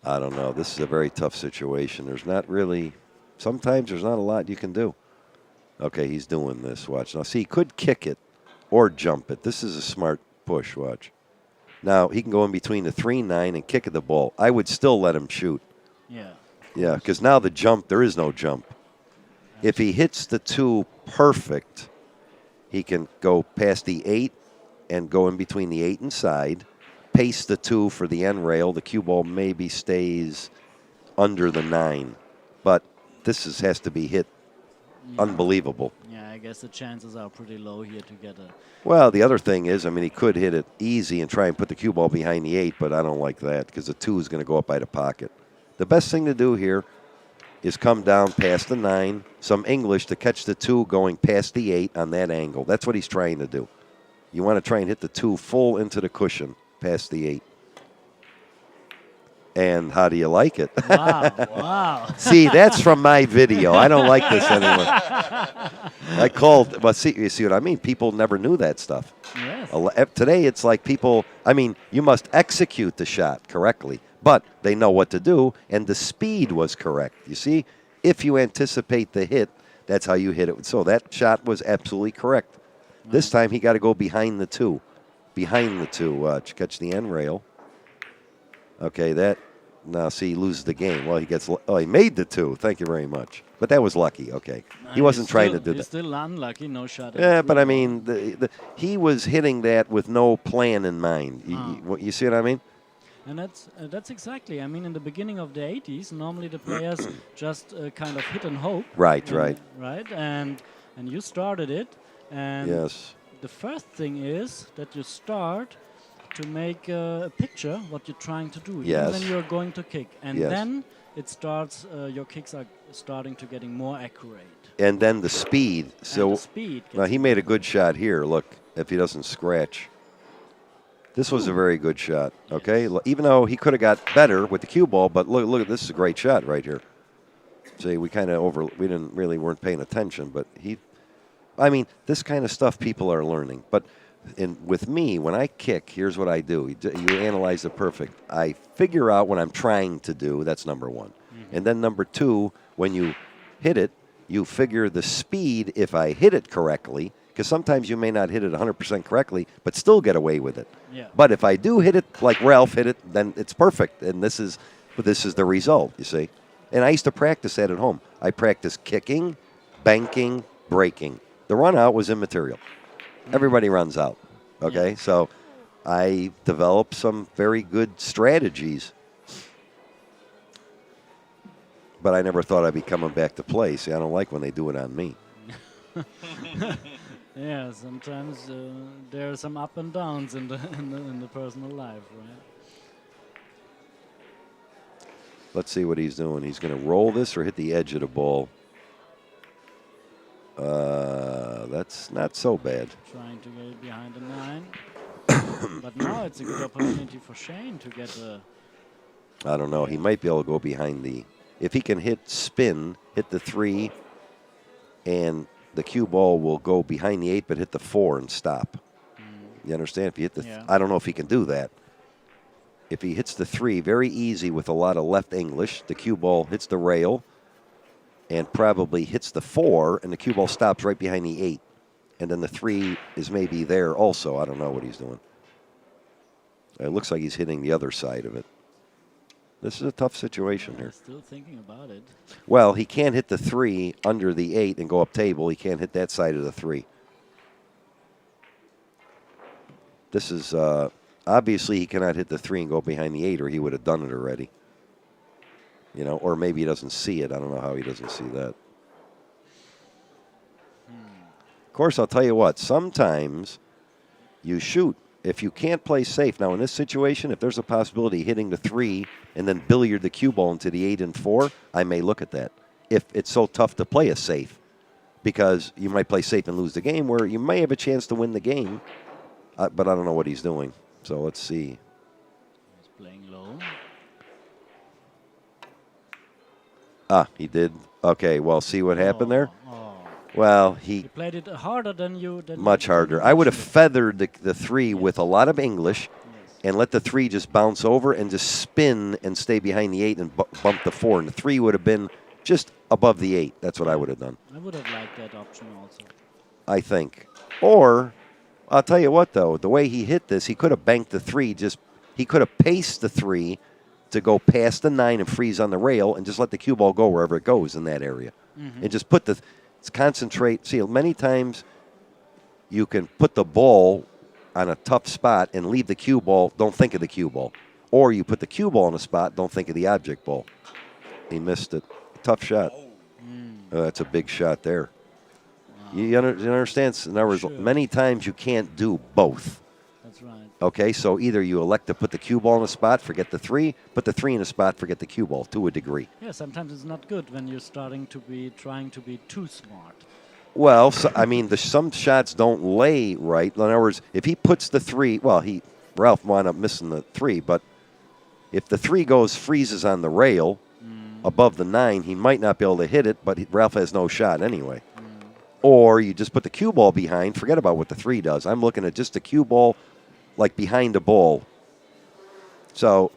I don't know. This is a very tough situation. There's not really, sometimes there's not a lot you can do. Okay, he's doing this. Watch. Now, see, he could kick it or jump it. This is a smart push. Watch. Now, he can go in between the 3-9 and kick at the ball. I would still let him shoot. Yeah. Yeah, because now the jump, there is no jump. If he hits the 2 perfect, he can go past the 8 and go in between the 8 and side, pace the 2 for the end rail. The cue ball maybe stays under the 9. But this has to be hit unbelievable. Yeah, I guess the chances are pretty low here to get a... Well, the other thing is, I mean, he could hit it easy and try and put the cue ball behind the 8, but I don't like that because the 2 is going to go up by the pocket. The best thing to do here is come down past the 9, some English to catch the 2 going past the 8 on that angle. That's what he's trying to do. You want to try and hit the 2 full into the cushion past the 8. And how do you like it? Wow, wow. See, that's from my video. I don't like this anymore. I called, but see, you see what I mean? People never knew that stuff. Yes. Today, it's like people, I mean, you must execute the shot correctly, but they know what to do, and the speed was correct. You see, if you anticipate the hit, that's how you hit it. So that shot was absolutely correct. This time, he got to go behind the 2. Behind the 2. Catch the end rail. Okay, now see, he loses the game. Well, he made the 2. Thank you very much. But that was lucky, okay. He wasn't trying to do that. He's still unlucky, no shot. Yeah, but I mean, he was hitting that with no plan in mind. You see what I mean? And that's exactly, I mean, in the beginning of the 80s, normally the players just kind of hit and hope. Right. Right, and you started it. And Yes. the first thing is that you start to make a picture what you're trying to do. Yes. And then you're going to kick. And Yes. then it starts, your kicks are starting to getting more accurate. And then the speed. So And the speed. now he made a good shot here. Look, if he doesn't scratch. This was a very good shot, okay? Yes. Even though he could have got better with the cue ball, but look, this is a great shot right here. See, we weren't paying attention, but this kind of stuff people are learning. But with me, when I kick, here's what I do. You analyze the perfect. I figure out what I'm trying to do. That's number 1. Mm-hmm. And then number 2, when you hit it, you figure the speed if I hit it correctly, because sometimes you may not hit it 100% correctly, but still get away with it. Yeah. But if I do hit it like Ralph hit it, then it's perfect. And this is the result, you see. And I used to practice that at home. I practiced kicking, banking, breaking. The run out was immaterial. Everybody runs out, okay? Yeah. So I developed some very good strategies. But I never thought I'd be coming back to play. See, I don't like when they do it on me. Yeah, sometimes there are some up and downs in the personal life, right? Let's see what he's doing. He's going to roll this or hit the edge of the ball. That's not so bad. Trying to get it behind the 9. But now it's a good opportunity for Shane to get a. I don't know. He might be able to go behind the. If he can hit spin, hit the 3, and the cue ball will go behind the 8, but hit the 4 and stop. You understand? If you hit the, Yeah. I don't know if he can do that. If he hits the 3, very easy with a lot of left English, the cue ball hits the rail, and probably hits the 4, and the cue ball stops right behind the 8, and then the 3 is maybe there also. I don't know what he's doing. It looks like he's hitting the other side of it. This is a tough situation here. Still thinking about it. Well, he can't hit the 3 under the 8 and go up table. He can't hit that side of the 3. This is obviously he cannot hit the 3 and go behind the 8, or he would have done it already. You know, or maybe he doesn't see it. I don't know how he doesn't see that. Of course, I'll tell you what. Sometimes you shoot. If you can't play safe, now in this situation, if there's a possibility of hitting the 3 and then billiard the cue ball into the 8 and 4, I may look at that. If it's so tough to play a safe, because you might play safe and lose the game, where you may have a chance to win the game, but I don't know what he's doing. So let's see. He's playing low. He did. Okay, well, see what happened there? Oh. Well, He played it harder than you. much harder. I would have feathered the 3 with a lot of English and let the 3 just bounce over and just spin and stay behind the 8 and bump the 4. And the 3 would have been just above the 8. That's what I would have done. I would have liked that option also. I think. Or, I'll tell you what, though. The way he hit this, he could have banked the 3. He could have paced the 3 to go past the 9 and freeze on the rail and just let the cue ball go wherever it goes in that area. And just put the... concentrate. See, many times you can put the ball on a tough spot and leave the cue ball, don't think of the cue ball. Or you put the cue ball in a spot, don't think of the object ball. He missed it. Tough shot. That's a big shot there. Wow. You understand? In other words, many times you can't do both. That's right. Okay, so either you elect to put the cue ball in a spot, forget the 3, put the 3 in a spot, forget the cue ball, to a degree. Yeah, sometimes it's not good when you're trying to be too smart. Well, so, I mean, some shots don't lay right. In other words, if he puts the 3, well, Ralf wound up missing the 3, but if the 3 freezes on the rail above the 9, he might not be able to hit it, but Ralf has no shot anyway. Or you just put the cue ball behind, forget about what the 3 does. I'm looking at just the cue ball like behind the ball. So,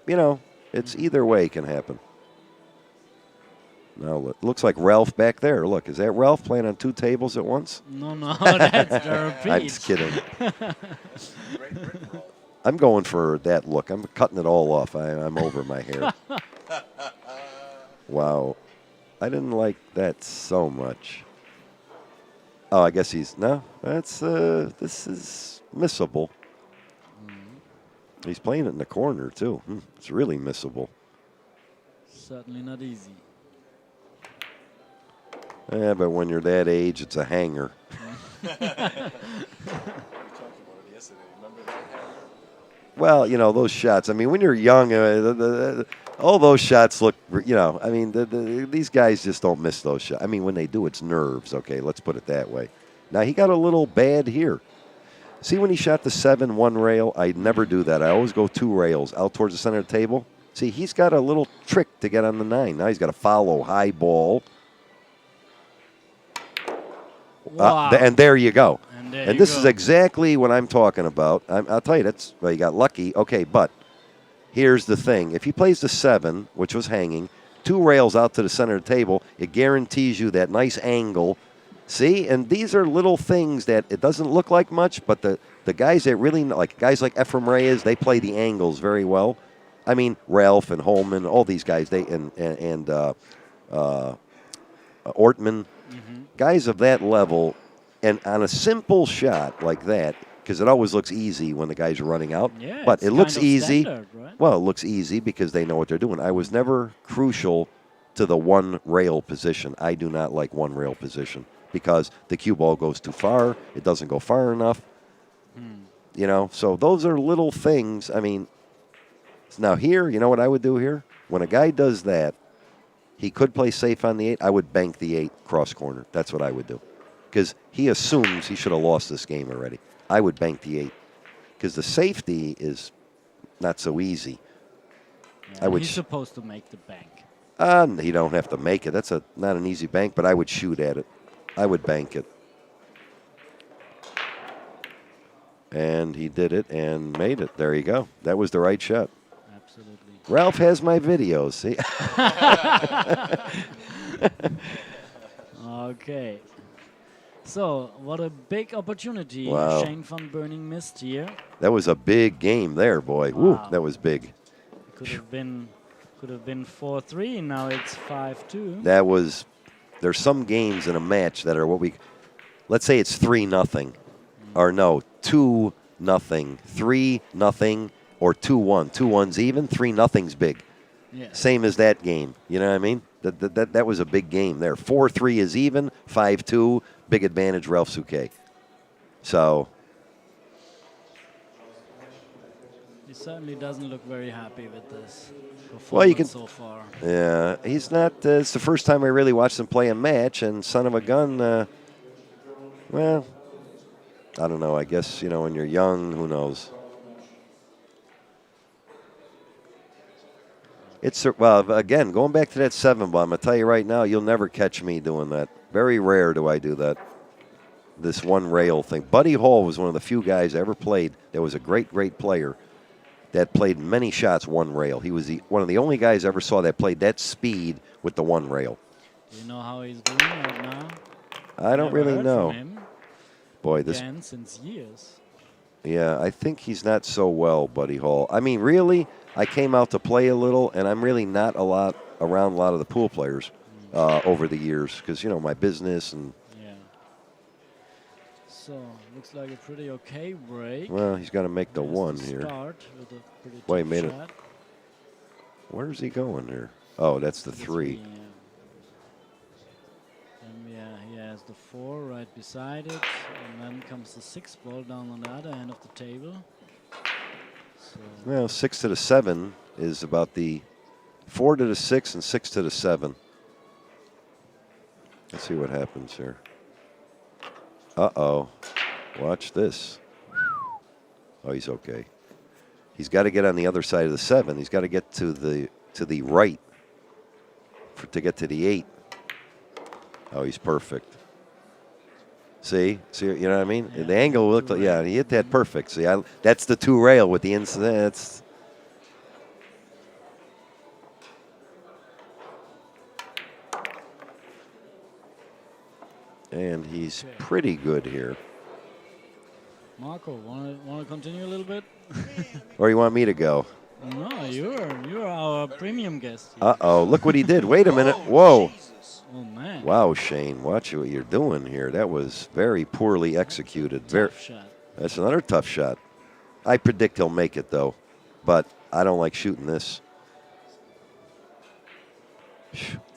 it's either way can happen. Now, it looks like Ralf back there. Look, is that Ralf playing on 2 tables at once? No, that's the repeat. I'm just kidding. I'm going for that look. I'm cutting it all off. I'm over my hair. Wow. I didn't like that so much. Oh, I guess this is missable. He's playing it in the corner, too. It's really missable. Certainly not easy. Yeah, but when you're that age, it's a hanger. Well, those shots. I mean, when you're young, all those shots look, these guys just don't miss those shots. I mean, when they do, it's nerves, okay? Let's put it that way. Now, he got a little bad here. See when he shot the 7, 1 rail? I never do that. I always go 2 rails out towards the center of the table. See, he's got a little trick to get on the 9. Now he's got to follow high ball. Wow. And there you go. And this is exactly what I'm talking about. I'll tell you, you got lucky. Okay, but here's the thing. If he plays the 7, which was hanging, 2 rails out to the center of the table, it guarantees you that nice angle. See, and these are little things that it doesn't look like much, but the guys that really, like guys like Ephraim Reyes, they play the angles very well. I mean, Ralf and Holman, all these guys, and Ortman, guys of that level, and on a simple shot like that, because it always looks easy when the guys are running out. Yeah, but it looks easy. Standard, right? Well, it looks easy because they know what they're doing. I was never crucial to the 1 rail position. I do not like 1 rail position because the cue ball goes too far. It doesn't go far enough. So those are little things. I mean, now here, you know what I would do here? When a guy does that, he could play safe on the 8. I would bank the 8 cross corner. That's what I would do. Because he assumes he should have lost this game already. I would bank the 8. because the safety is not so easy. Yeah, I would he's supposed to make the bank. You don't have to make it. That's not an easy bank, but I would shoot at it. I would bank it. And he did it and made it. There you go. That was the right shot. Absolutely. Ralph has my videos. See? Okay. So, what a big opportunity Wow. Shane Vanboening missed here. That was a big game there, boy. Woo, Wow. that was big. Could have been 4-3. Now it's 5-2. That was. There's some games in a match that are what we. Let's say it's 3-0, or no, 2-0, 3-0, or 2-1. 2-1's even. 3-0's big. Yeah. Same as that game. You know what I mean? That was a big game there. 4-3 is even. 5-2, big advantage, Ralf Souquet. So. He certainly doesn't look very happy with this Well, you performance can. so far. Yeah, he's not. It's the first time I really watched him play a match, and son of a gun. Well, I don't know. I guess when you're young, who knows? It's well again going back to that 7-ball. I'm gonna tell you right now, you'll never catch me doing that. Very rare do I do that. This one rail thing. Buddy Hall was one of the few guys I ever played that was a great player that played many shots one rail. He was one of the only guys I ever saw that played that speed with the one rail. Do you know how he's doing right now? I don't Never really heard know. from him Boy, this. again since years. Yeah, I think he's not so well, Buddy Hall. I mean, really, I came out to play a little, and I'm really not around a lot of the pool players over the years because my business and. Yeah. So looks like a pretty okay break. Well, he's got to make the There's one the here. Start with a pretty Wait a tough minute. shot. Where's he going here? Oh, that's the 3. Yeah. And he has the 4 right beside it, and then comes the 6 ball down on the other end of the table. So Well, 6 to the 7 is about the 4 to the 6 and 6 to the 7. Let's see what happens here. Uh-oh. Watch this. Oh, he's okay. He's got to get on the other side of the 7. He's got to get to the right to get to the 8. Oh, he's perfect. See, you know what I mean? Yeah, the angle looked like, yeah, he hit that perfect. See, that's the 2 rail with the inside. That's and he's pretty good here. Marco, want to continue a little bit? Or you want me to go? No, you're our premium guest here. Uh-oh, look what he did. Wait a minute. Whoa. Oh man. Wow, Shane, watch what you're doing here. That was very poorly executed. Tough shot. That's another tough shot. I predict he'll make it, though. But I don't like shooting this.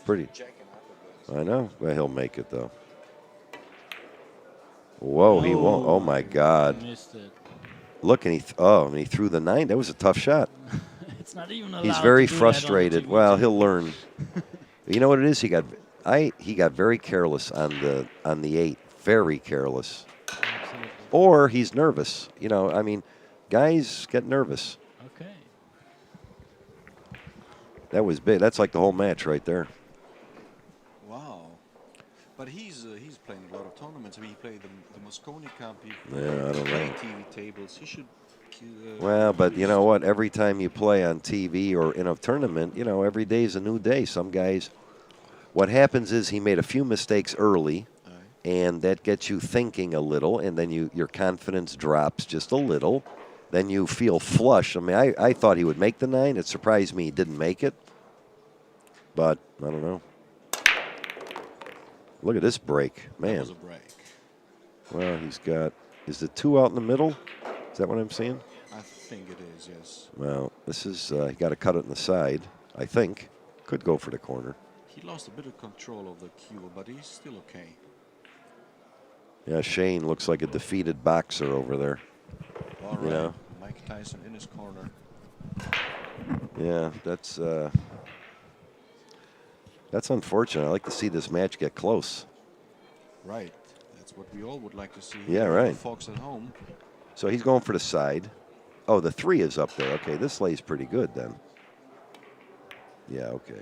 Pretty. I know. Well, he'll make it, though. Whoa, he won't. Oh, my God. Missed it. Look, and he threw the 9. That was a tough shot. It's not even allowed. He's very to do that on the frustrated. TV. Well, he'll learn. You know what it is? He got very careless on the 8. Very careless. Absolutely. Or he's nervous. I mean, guys get nervous. Okay. That was big. That's like the whole match right there. Wow. But he's playing a lot of tournaments. I mean, he played the Mosconi Cup. He Yeah, I don't playing know. TV tables. He should. Well, but you know what? Every time you play on TV or in a tournament, every day is a new day. Some guys, what happens is he made a few mistakes early, and that gets you thinking a little, and then your confidence drops just a little. Then you feel flush. I mean, I thought he would make the 9. It surprised me he didn't make it. But I don't know. Look at this break, man. That was a break. Well, he's got. Is the 2 out in the middle? Is that what I'm seeing? I think it is, yes. Well, this is. He got to cut it in the side. I think. Could go for the corner. He lost a bit of control of the cue, but he's still okay. Yeah, Shane looks like a defeated boxer over there. All right. You know? Mike Tyson in his corner. Yeah, that's unfortunate. I like to see this match get close. Right. That's what we all would like to see. Yeah, For right. Folks at home. So he's going for the side. Oh, the 3 is up there. Okay, this lays pretty good then. Yeah, okay.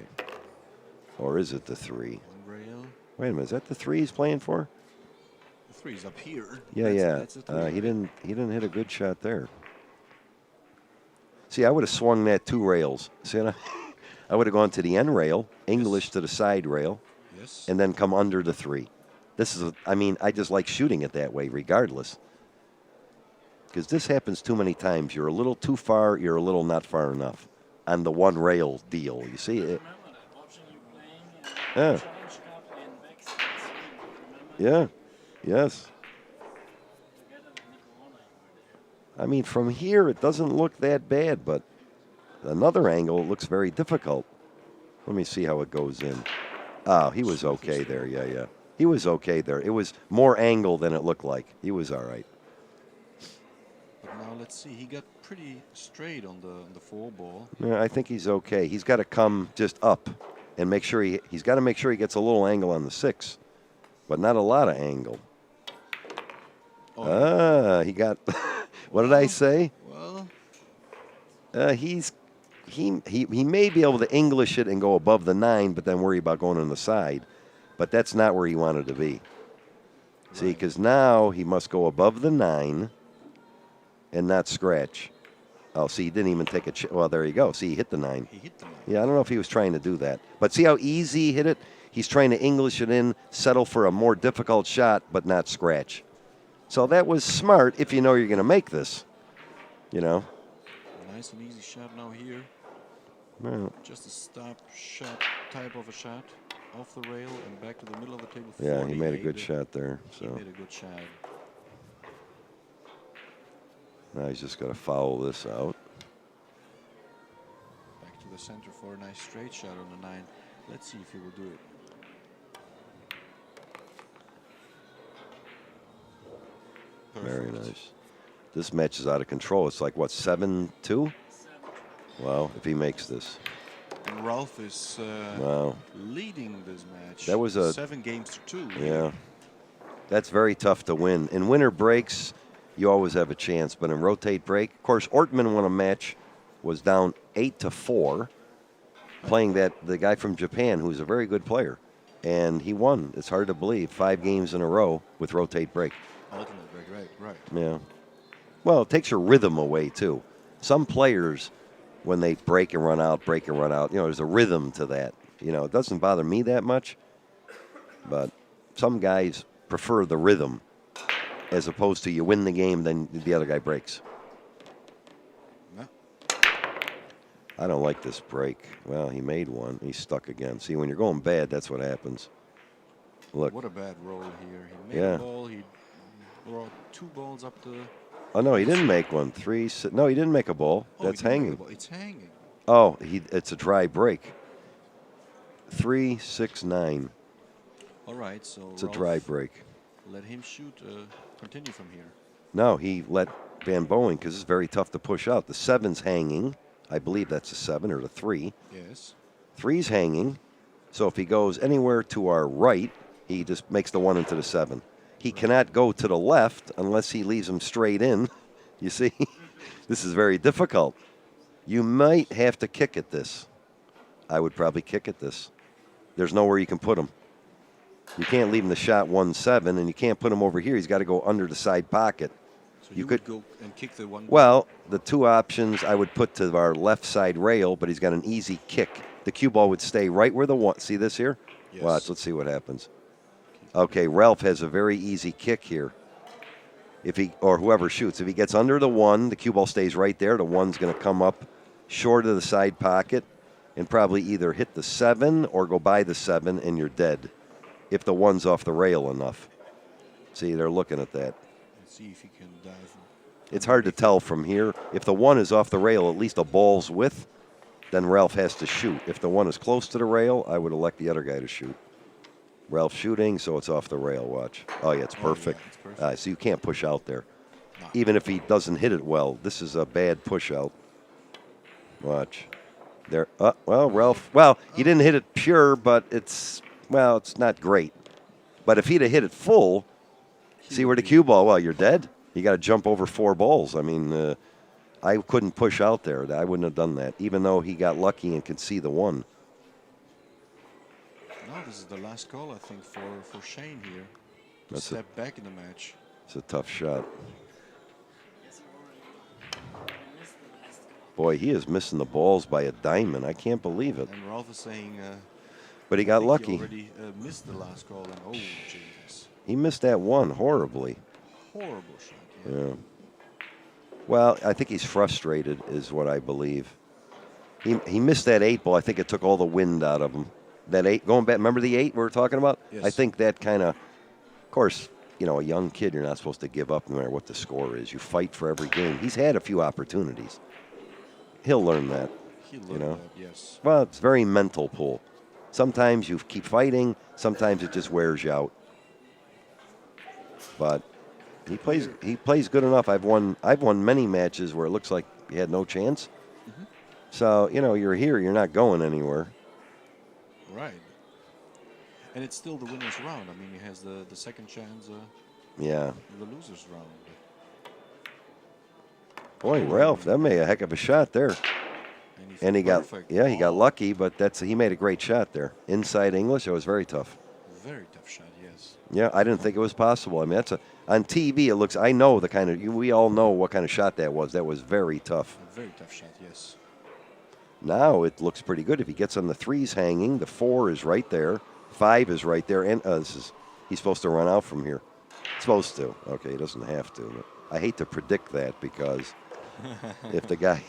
Or is it the 3? One rail. Wait a minute, is that the 3 he's playing for? The 3's up here. Yeah, That's a three, he right? didn't hit a good shot there. See, I would have swung that 2 rails. See, I would have gone to the end rail, English to the side rail, Yes. and then come under the 3. This is, I just like shooting it that way, regardless. Because this happens too many times. You're a little too far, you're a little not far enough on the 1 rail deal. You see it? Remember that, watching you playing Yeah. Challenge Cup in backstage swing. Remember Yeah. Yes. together with Nicolona you were there. I mean, from here, it doesn't look that bad, but another angle, it looks very difficult. Let me see how it goes in. Oh, he was okay there. Yeah. He was okay there. It was more angle than it looked like. He was all right. But now let's see. He got pretty straight on the 4 ball. Yeah, I think he's okay. He's got to come just up and make sure he's got to make sure he gets a little angle on the 6, but not a lot of angle. Oh, He got. What did I say? well, He may be able to English it and go above the 9, but then worry about going on the side. But that's not where he wanted to be. See, because now he must go above the 9 and not scratch. Oh, see, he didn't even take a well, there you go. See, he hit the 9. he hit the 9. Yeah, I don't know if he was trying to do that. But see how easy he hit it? He's trying to English it in, settle for a more difficult shot, but not scratch. So that was smart if you know you're going to make this. You know? Nice and easy shot now here. Well, Just a stop shot type of a shot. Off the rail and back to the middle of the table. yeah, he made a good shot there. He So made a good shot. now he's just got to foul this out. Back to the center for a nice straight shot on the 9. Let's see if he will do it. Very Perfect. nice. This match is out of control. It's like, what, 7-2? Wow, if he makes this. And Ralf is Wow. leading this match. That was a- 7 games to 2. Yeah. That's very tough to win. In winter breaks, you always have a chance. But in rotate break, of course, Ortman won a match, was down 8-4, playing the guy from Japan, who's a very good player. And he won. It's hard to believe. 5 games in a row with rotate break. Alternate break, right. Yeah. Well, it takes your rhythm away, too. Some players, when they break and run out, there's a rhythm to that. It doesn't bother me that much. But some guys prefer the rhythm as opposed to you win the game, then the other guy breaks. No. I don't like this break. Well, he made one. He's stuck again. See, when you're going bad, that's what happens. Look. What a bad roll here. He made Yeah. a ball. He brought 2 balls up the... Oh, no, he didn't make one. 3, no, he didn't make a ball. Oh, he That's didn't make a hanging. ball. It's hanging. Oh, it's a dry break. 3, 6, 9. All right, so It's a Ralf, dry break. let him shoot. Continue from here. No, he let Vanboening because it's very tough to push out. The 7's hanging. I believe that's a 7 or the 3. Yes. 3's hanging. So if he goes anywhere to our right, he just makes the 1 into the 7. He cannot go to the left unless he leaves him straight in. You see, this is very difficult. You might have to kick at this. I would probably kick at this. There's nowhere you can put him. You can't leave him the shot 1-7, and you can't put him over here. He's got to go under the side pocket. So You you could- would go and kick the 1. Well, the 2 options I would put to our left side rail, but he's got an easy kick. The cue ball would stay right where the 1. See this here? Yes. Watch. Let's see what happens. Okay, Ralf has a very easy kick here. If he or whoever shoots, if he gets under the 1, the cue ball stays right there. The 1's going to come up short of the side pocket and probably either hit the 7 or go by the 7, and you're dead. If the 1's off the rail enough. See, they're looking at that. Let's see if he can dive. It's hard to tell from here. If the 1 is off the rail, at least a ball's width, then Ralf has to shoot. If the 1 is close to the rail, I would elect the other guy to shoot. Ralf shooting, so it's off the rail. Watch. Oh, yeah, it's perfect. it's perfect. So you can't push out there. No. Even if he doesn't hit it well. This is a bad push out. Watch. There. Well, Ralf. Well, he didn't hit it pure, but it's not great. But if he'd have hit it full, see where the cue ball, well, you're dead. You got to jump over 4 balls. I mean, I couldn't push out there. I wouldn't have done that, even though he got lucky and could see the one. No, this is the last call, I think, for Shane here. That's Step back in the match. It's a tough shot. Boy, he is missing the balls by a diamond. I can't believe it. And Ralf is saying, But he I got think lucky. He already missed the last call, and oh, Jesus. He missed that one horribly. Horrible shot. Yeah. Yeah. Well, I think he's frustrated, is what I believe. He missed that 8 ball. I think it took all the wind out of him. That 8, going back, remember the 8 we were talking about? Yes. I think that kind of course, you know, a young kid, you're not supposed to give up no matter what the score is. You fight for every game. He's had a few opportunities. He'll learn that. He learned you know? that, yes. Well, it's very mental pull. Sometimes you keep fighting. Sometimes it just wears you out. But he plays good enough. I've won many matches where it looks like you had no chance. Mm-hmm. So, you know, you're here. You're not going anywhere. Right. And it's still the winner's round. I mean, he has the second chance Yeah. in the loser's round. Boy, Ralph, that made a heck of a shot there. And he got, yeah, he got lucky, but he made a great shot there. Inside English, it was very tough. Very tough shot, yes. Yeah, I didn't think it was possible. I mean, on TV, it looks, I know the kind of, we all know what kind of shot that was. That was very tough. A very tough shot, yes. Now it looks pretty good. If he gets on the 3s hanging, the 4 is right there, 5 is right there, and he's supposed to run out from here. Supposed to. Okay, he doesn't have to. I hate to predict that because if the guy,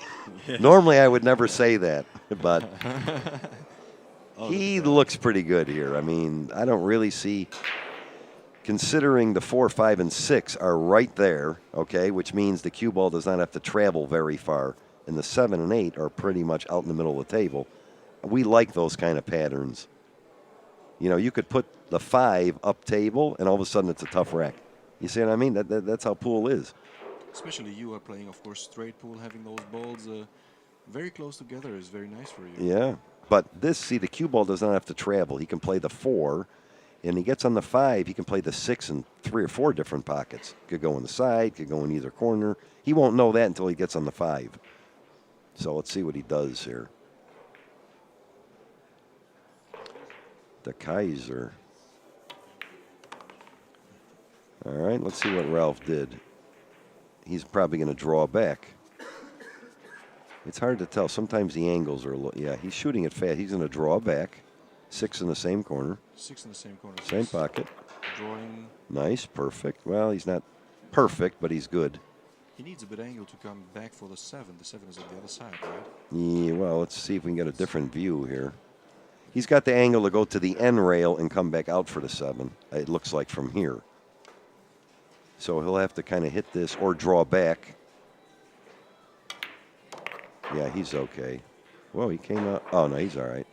yes. Normally I would never say that, but he looks pretty good here. I mean, I don't really see, considering the 4, 5, and 6 are right there, okay, which means the cue ball does not have to travel very far, and the 7 and 8 are pretty much out in the middle of the table. We like those kind of patterns. You know, you could put the 5 up table, and all of a sudden it's a tough rack. You see what I mean? That's how pool is. Especially you are playing, of course, straight pool, having those balls very close together is very nice for you. Yeah, but the cue ball does not have to travel. He can play the 4, and he gets on the 5. He can play the 6 in 3 or 4 different pockets. Could go on the side, could go in either corner. He won't know that until he gets on the 5. So let's see what he does here. The Kaiser. All right, let's see what Ralph did. He's probably going to draw back. It's hard to tell. Sometimes the angles are, yeah, he's shooting it fast. He's going to draw back. 6 in the same corner. 6 in the same corner. Same pocket. Drawing. Nice, perfect. Well, he's not perfect, but he's good. He needs a bit angle to come back for the 7. The 7 is on the other side, right? Yeah, well, let's see if we can get a different view here. He's got the angle to go to the end rail and come back out for the 7. It looks like from here. So he'll have to kind of hit this or draw back. Yeah, he's okay. Well, he came out. Oh, no, he's all right.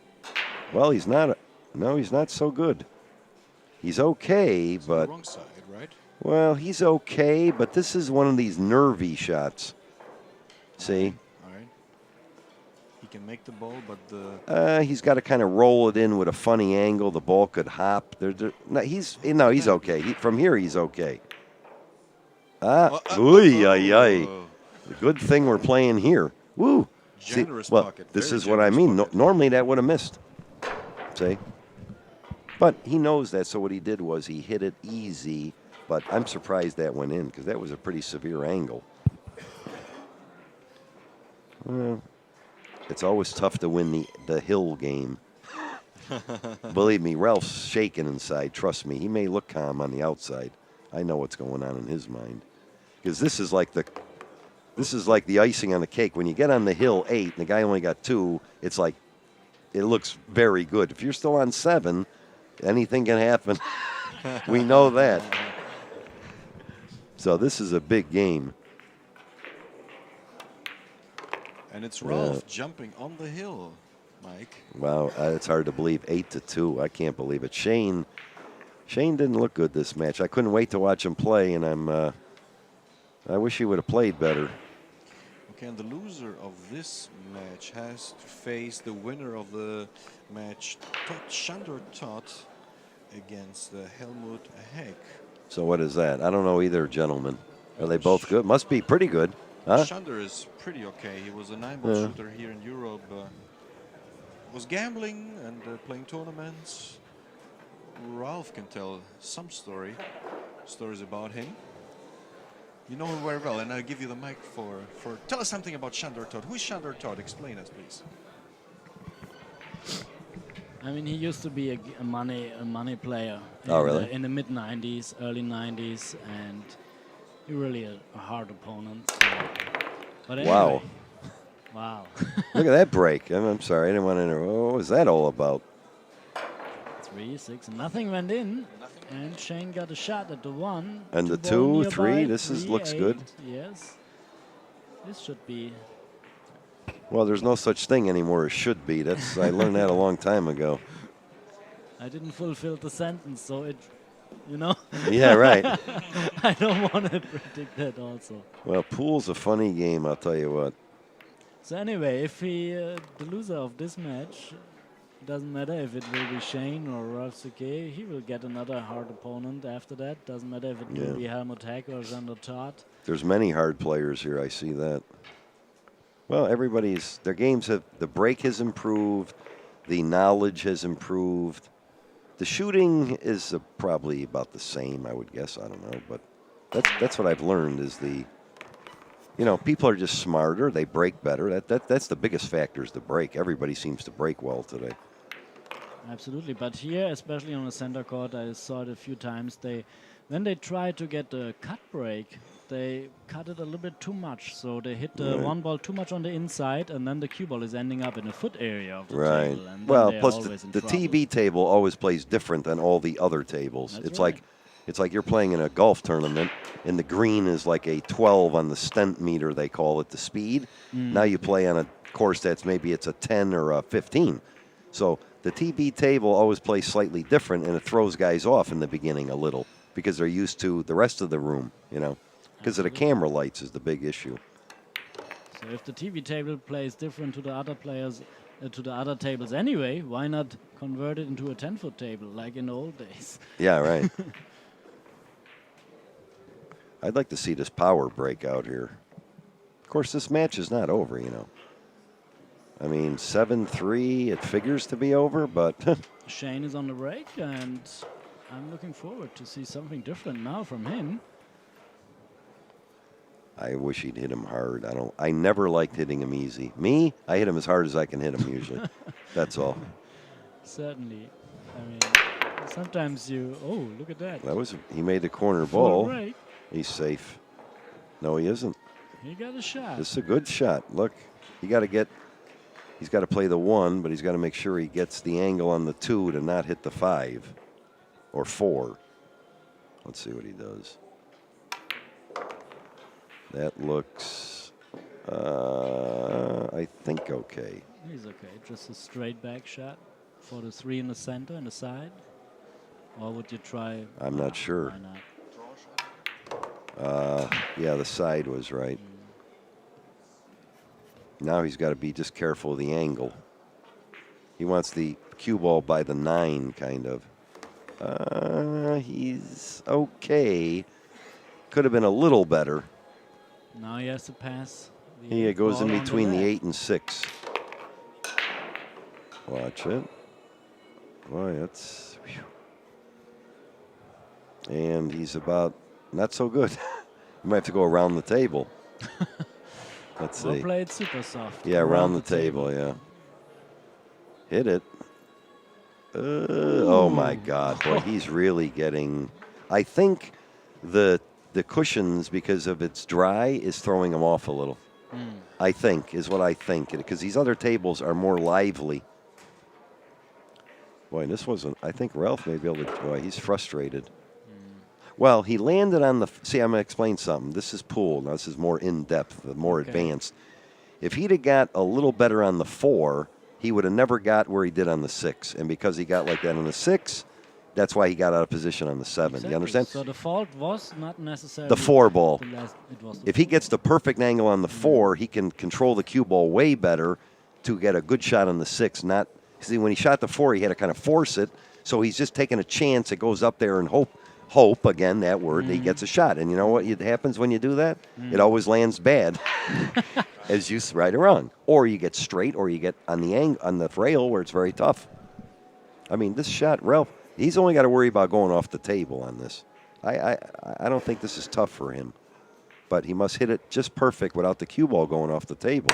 Well, he's not. No, he's not so good. He's okay, it's but. On the wrong side, right? Well, he's okay, but this is one of these nervy shots. See? All right. He can make the ball, but the. He's got to kind of roll it in with a funny angle. The ball could hop. He's okay. From here, he's okay. The good thing we're playing here. Woo. Generous See, well, pocket. this Very is what I mean. pocket. Normally that would have missed. See? But he knows that, so what he did was he hit it easy, but I'm surprised that went in because that was a pretty severe angle. It's always tough to win the hill game. Believe me, Ralph's shaking inside. Trust me. He may look calm on the outside. I know what's going on in his mind. Because this is like the icing on the cake. When you get on the hill 8 and the guy only got 2, it's like it looks very good. If you're still on 7, anything can happen. We know that. So this is a big game. And it's Ralf jumping on the hill, Mike. Wow, it's hard to believe. 8-2. I can't believe it. Shane didn't look good this match. I couldn't wait to watch him play, and I wish he would have played better. Okay, and the loser of this match has to face the winner of the match, Shandor Todt, against Helmut Heck. So what is that? I don't know either, gentlemen. Are they both good? Must be pretty good. Huh? Shander is pretty okay. He was a 9-ball Yeah. shooter here in Europe. Was gambling and playing tournaments. Ralf can tell some stories about him. You know him very well, and I'll give you the mic for tell us something about Shandor Todd. Who is Shandor Todd? Explain us, please. I mean, he used to be a money player. Oh, really? In the mid '90s, early '90s, and he really a hard opponent. So. But anyway, wow. Look at that break. I'm sorry, I didn't want to interrupt. What was that all about? 3-6, nothing went in, and Shane got a shot at the 1. And the ball 2, 3. nearby, This looks 3-8. good. Yes, this should be. Well, there's no such thing anymore as should be. I learned that a long time ago. I didn't fulfill the sentence, so it, you know. Yeah, right. I don't want to predict that also. Well, pool's a funny game, I'll tell you what. So anyway, if the loser of this match, doesn't matter if it will be Shane or Ralf Souquet, he will get another hard opponent after that. Doesn't matter if it will be Helmut Heck or Jean Todt. There's many hard players here, I see that. Well, their games the break has improved, the knowledge has improved. The shooting is probably about the same, I would guess, I don't know, but that's what I've learned is people are just smarter, they break better. That's the biggest factor is the break. Everybody seems to break well today. Absolutely, but here, especially on the center court, I saw it a few times. When they try to get the cut break, they cut it a little bit too much. So they hit the one ball too much on the inside, and then the cue ball is ending up in the foot area of the table. And Well, then plus always in the trouble. TV table always plays different than all the other tables. That's It's right. it's like you're playing in a golf tournament, and the green is like a 12 on the stent meter, they call it, the speed. Now you play on a course that's maybe it's a 10 or a 15. So the TV table always plays slightly different, and it throws guys off in the beginning a little because they're used to the rest of the room, because of the camera lights is the big issue. So if the TV table plays different to the other players, to the other tables anyway, why not convert it into a 10-foot table like in the old days? Yeah, right. I'd like to see this power break out here. Of course, this match is not over, I mean, 7-3, it figures to be over, but Shane is on the break, and I'm looking forward to see something different now from him. I wish he'd hit him hard. I never liked hitting him easy. Me, I hit him as hard as I can hit him usually. That's all. Certainly. I mean, sometimes oh, look at that. He made the corner Full ball. break. He's safe. No, he isn't. He got a shot. This is a good shot. Look, he's got to play the 1, but he's got to make sure he gets the angle on the 2 to not hit the 5 or 4. Let's see what he does. That looks, I think, okay. He's okay. Just a straight back shot for the 3 in the center and the side. Or would you try? I'm not sure. Why not? Yeah, the side was right. Now he's got to be just careful of the angle. He wants the cue ball by the 9, kind of. He's okay. Could have been a little better. Now he has to pass. He goes in ball on between the left. 8 and 6. Watch it. Boy, that's... Whew. And he's about not so good. You might have to go around the table. Let's see. We'll play it super soft. Yeah, around the table, yeah. Hit it. Oh, my God. Boy, he's really getting... I think the cushions, because of it's dry, is throwing him off a little. I think, is what I think. Because these other tables are more lively. Boy, this wasn't... I think Ralf may be able to... Boy, he's frustrated. Well, he landed on the... See, I'm going to explain something. This is pool. Now, this is more in-depth, more advanced. If he'd have got a little better on the 4, he would have never got where he did on the 6. And because he got like that on the 6, that's why he got out of position on the 7. Exactly. You understand? So the fault was not necessarily... The 4 ball. It was If he gets the perfect angle on the 4, he can control the cue ball way better to get a good shot on the 6. Not... See, when he shot the 4, he had to kind of force it. So he's just taking a chance. It goes up there and hope, again, that word, he gets a shot. And you know what happens when you do that? It always lands bad, as you right or wrong. Or you get straight, or you get on the rail where it's very tough. I mean, this shot, Ralph, he's only got to worry about going off the table on this. I don't think this is tough for him. But he must hit it just perfect without the cue ball going off the table.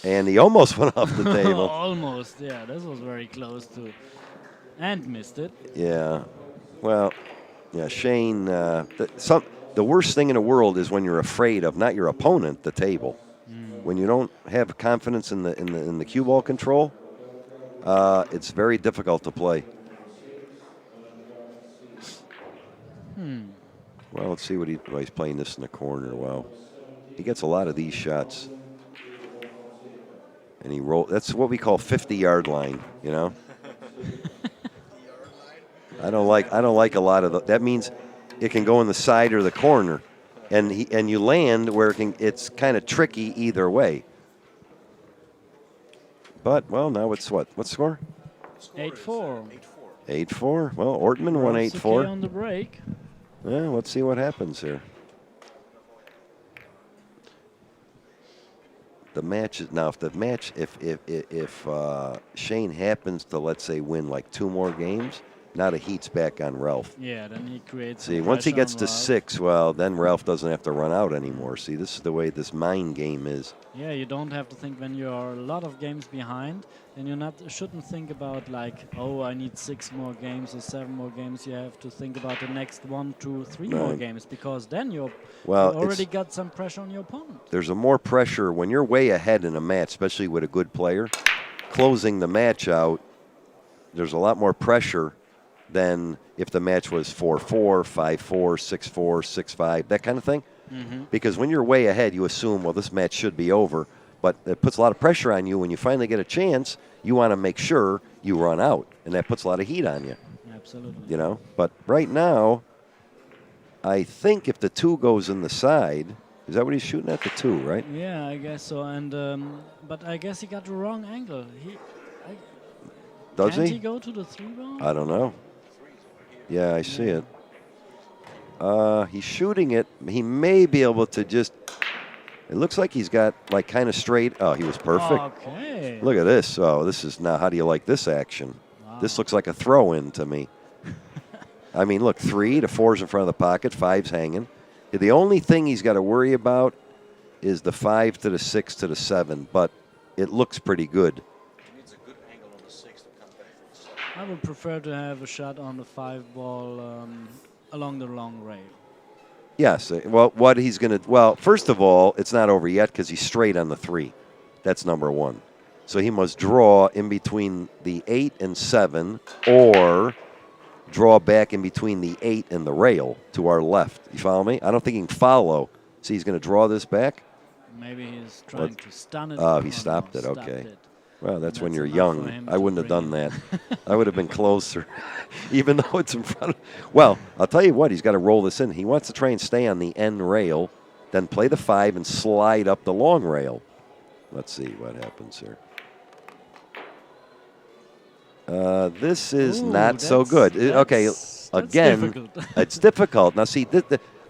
And he almost went off the table. Almost, yeah. This was very close to. And missed it. Yeah. Well, yeah, Shane, the worst thing in the world is when you're afraid of not your opponent, the table. When you don't have confidence in the cue ball control, it's very difficult to play. Well, let's see what he's playing this in the corner. Wow. He gets a lot of these shots. And he roll. That's what we call 50-yard line, you know? I don't like a lot of that means it can go in the side or the corner. And you land where it's kind of tricky either way. But, well, now it's what? What score? 8-4. 8-4. Well, Ortman won 8-4. On the break. Yeah, let's see what happens here. The match is now. If Shane happens to, let's say, win like 2 more games, now the heat's back on Ralph. Yeah, then he creates. See, once he gets to 6, well, then Ralph doesn't have to run out anymore. See, this is the way this mind game is. Yeah, you don't have to think when you're a lot of games behind, then you shouldn't think about like, oh, I need 6 more games or 7 more games. You have to think about the next 1, 2, 3 more games, because then you already got some pressure on your opponent. There's a more pressure when you're way ahead in a match, especially with a good player. Closing the match out, there's a lot more pressure than if the match was 4-4, 5-4, 6-4, 6-5, that kind of thing. Because when you're way ahead, you assume, well, this match should be over. But it puts a lot of pressure on you. When you finally get a chance, you want to make sure you run out. And that puts a lot of heat on you. Absolutely. You know? But right now, I think if the 2 goes in the side, is that what he's shooting at, the 2, right? Yeah, I guess so. And but I guess he got the wrong angle. Does Can't he? he go to the 3 ball? I don't know. Yeah, I see it. He's shooting it. He may be able to just. It looks like he's got like kind of straight. Oh, he was perfect. Okay. Look at this. Oh, this is now. How do you like this action? Wow. This looks like a throw-in to me. I mean, look, 3 to 4's in front of the pocket, 5's hanging. The only thing he's got to worry about is the 5 to the 6 to the 7, but it looks pretty good. I would prefer to have a shot on the 5 ball along the long rail. Yes. Well, what he's going to. Well, first of all, it's not over yet because he's straight on the 3. That's number 1. So he must draw in between the 8 and 7, or draw back in between the 8 and the rail to our left. You follow me? I don't think he can follow. See, he's going to draw this back. Maybe he's trying to stun it. Oh, he stopped it. Okay. Well, that's when you're young. I wouldn't have done that. I would have been closer, even though it's in front of. Well, I'll tell you what, he's got to roll this in. He wants to try and stay on the end rail, then play the 5 and slide up the long rail. Let's see what happens here. This is not so good. Okay, again, difficult. It's difficult. Now, see,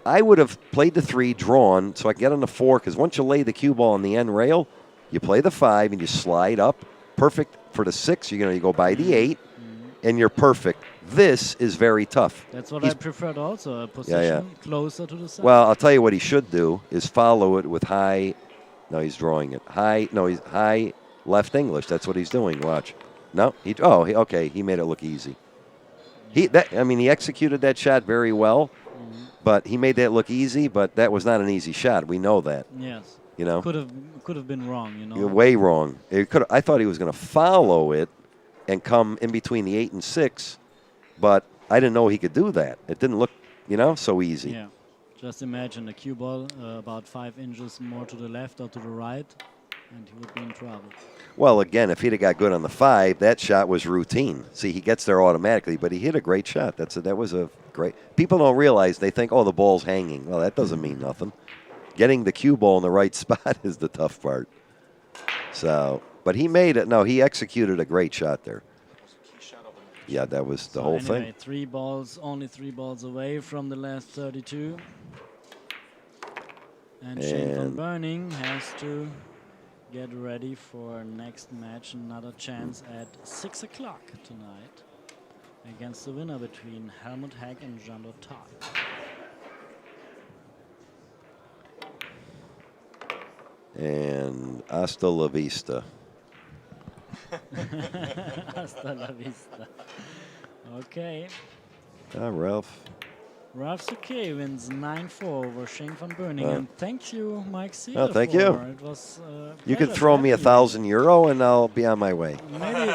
I would have played the 3, drawn, so I can get on the 4, because once you lay the cue ball on the end rail, you play the 5 and you slide up. Perfect for the 6. You go by the 8, and you're perfect. This is very tough. That's what I preferred also, a position closer to the side. Well, I'll tell you what he should do is follow it with high. No, he's drawing it. He's high left English. That's what he's doing. Watch. No, okay. He made it look easy. He executed that shot very well, but he made that look easy. But that was not an easy shot. We know that. Yes. You know, could have been wrong. You're way wrong. I thought he was going to follow it and come in between the 8 and 6, but I didn't know he could do that. It didn't look, so easy. Yeah. Just imagine a cue ball about 5 inches more to the left or to the right, and he would be in trouble. Well, again, if he'd have got good on the 5, that shot was routine. See, he gets there automatically, but he hit a great shot. That was a great. People don't realize, they think, oh, the ball's hanging. Well, that doesn't mean nothing. Getting the cue ball in the right spot is the tough part. So, but he made it. No, he executed a great shot there. Yeah, that was the So whole anyway, thing. 3 balls, only 3 balls away from the last 32. And Shane And Vanboening has to get ready for next match, another chance at 6 o'clock tonight against the winner between Helmut Hack and Jean Todd. and hasta la vista. Hasta la vista. Okay. Ralph. Ralf Souquet wins 9-4 over Shane Vanboening. And thank you, Mike Sigel. Oh, thank you. It was You can pleasure throw to me have €1,000 and I'll be on my way. Maybe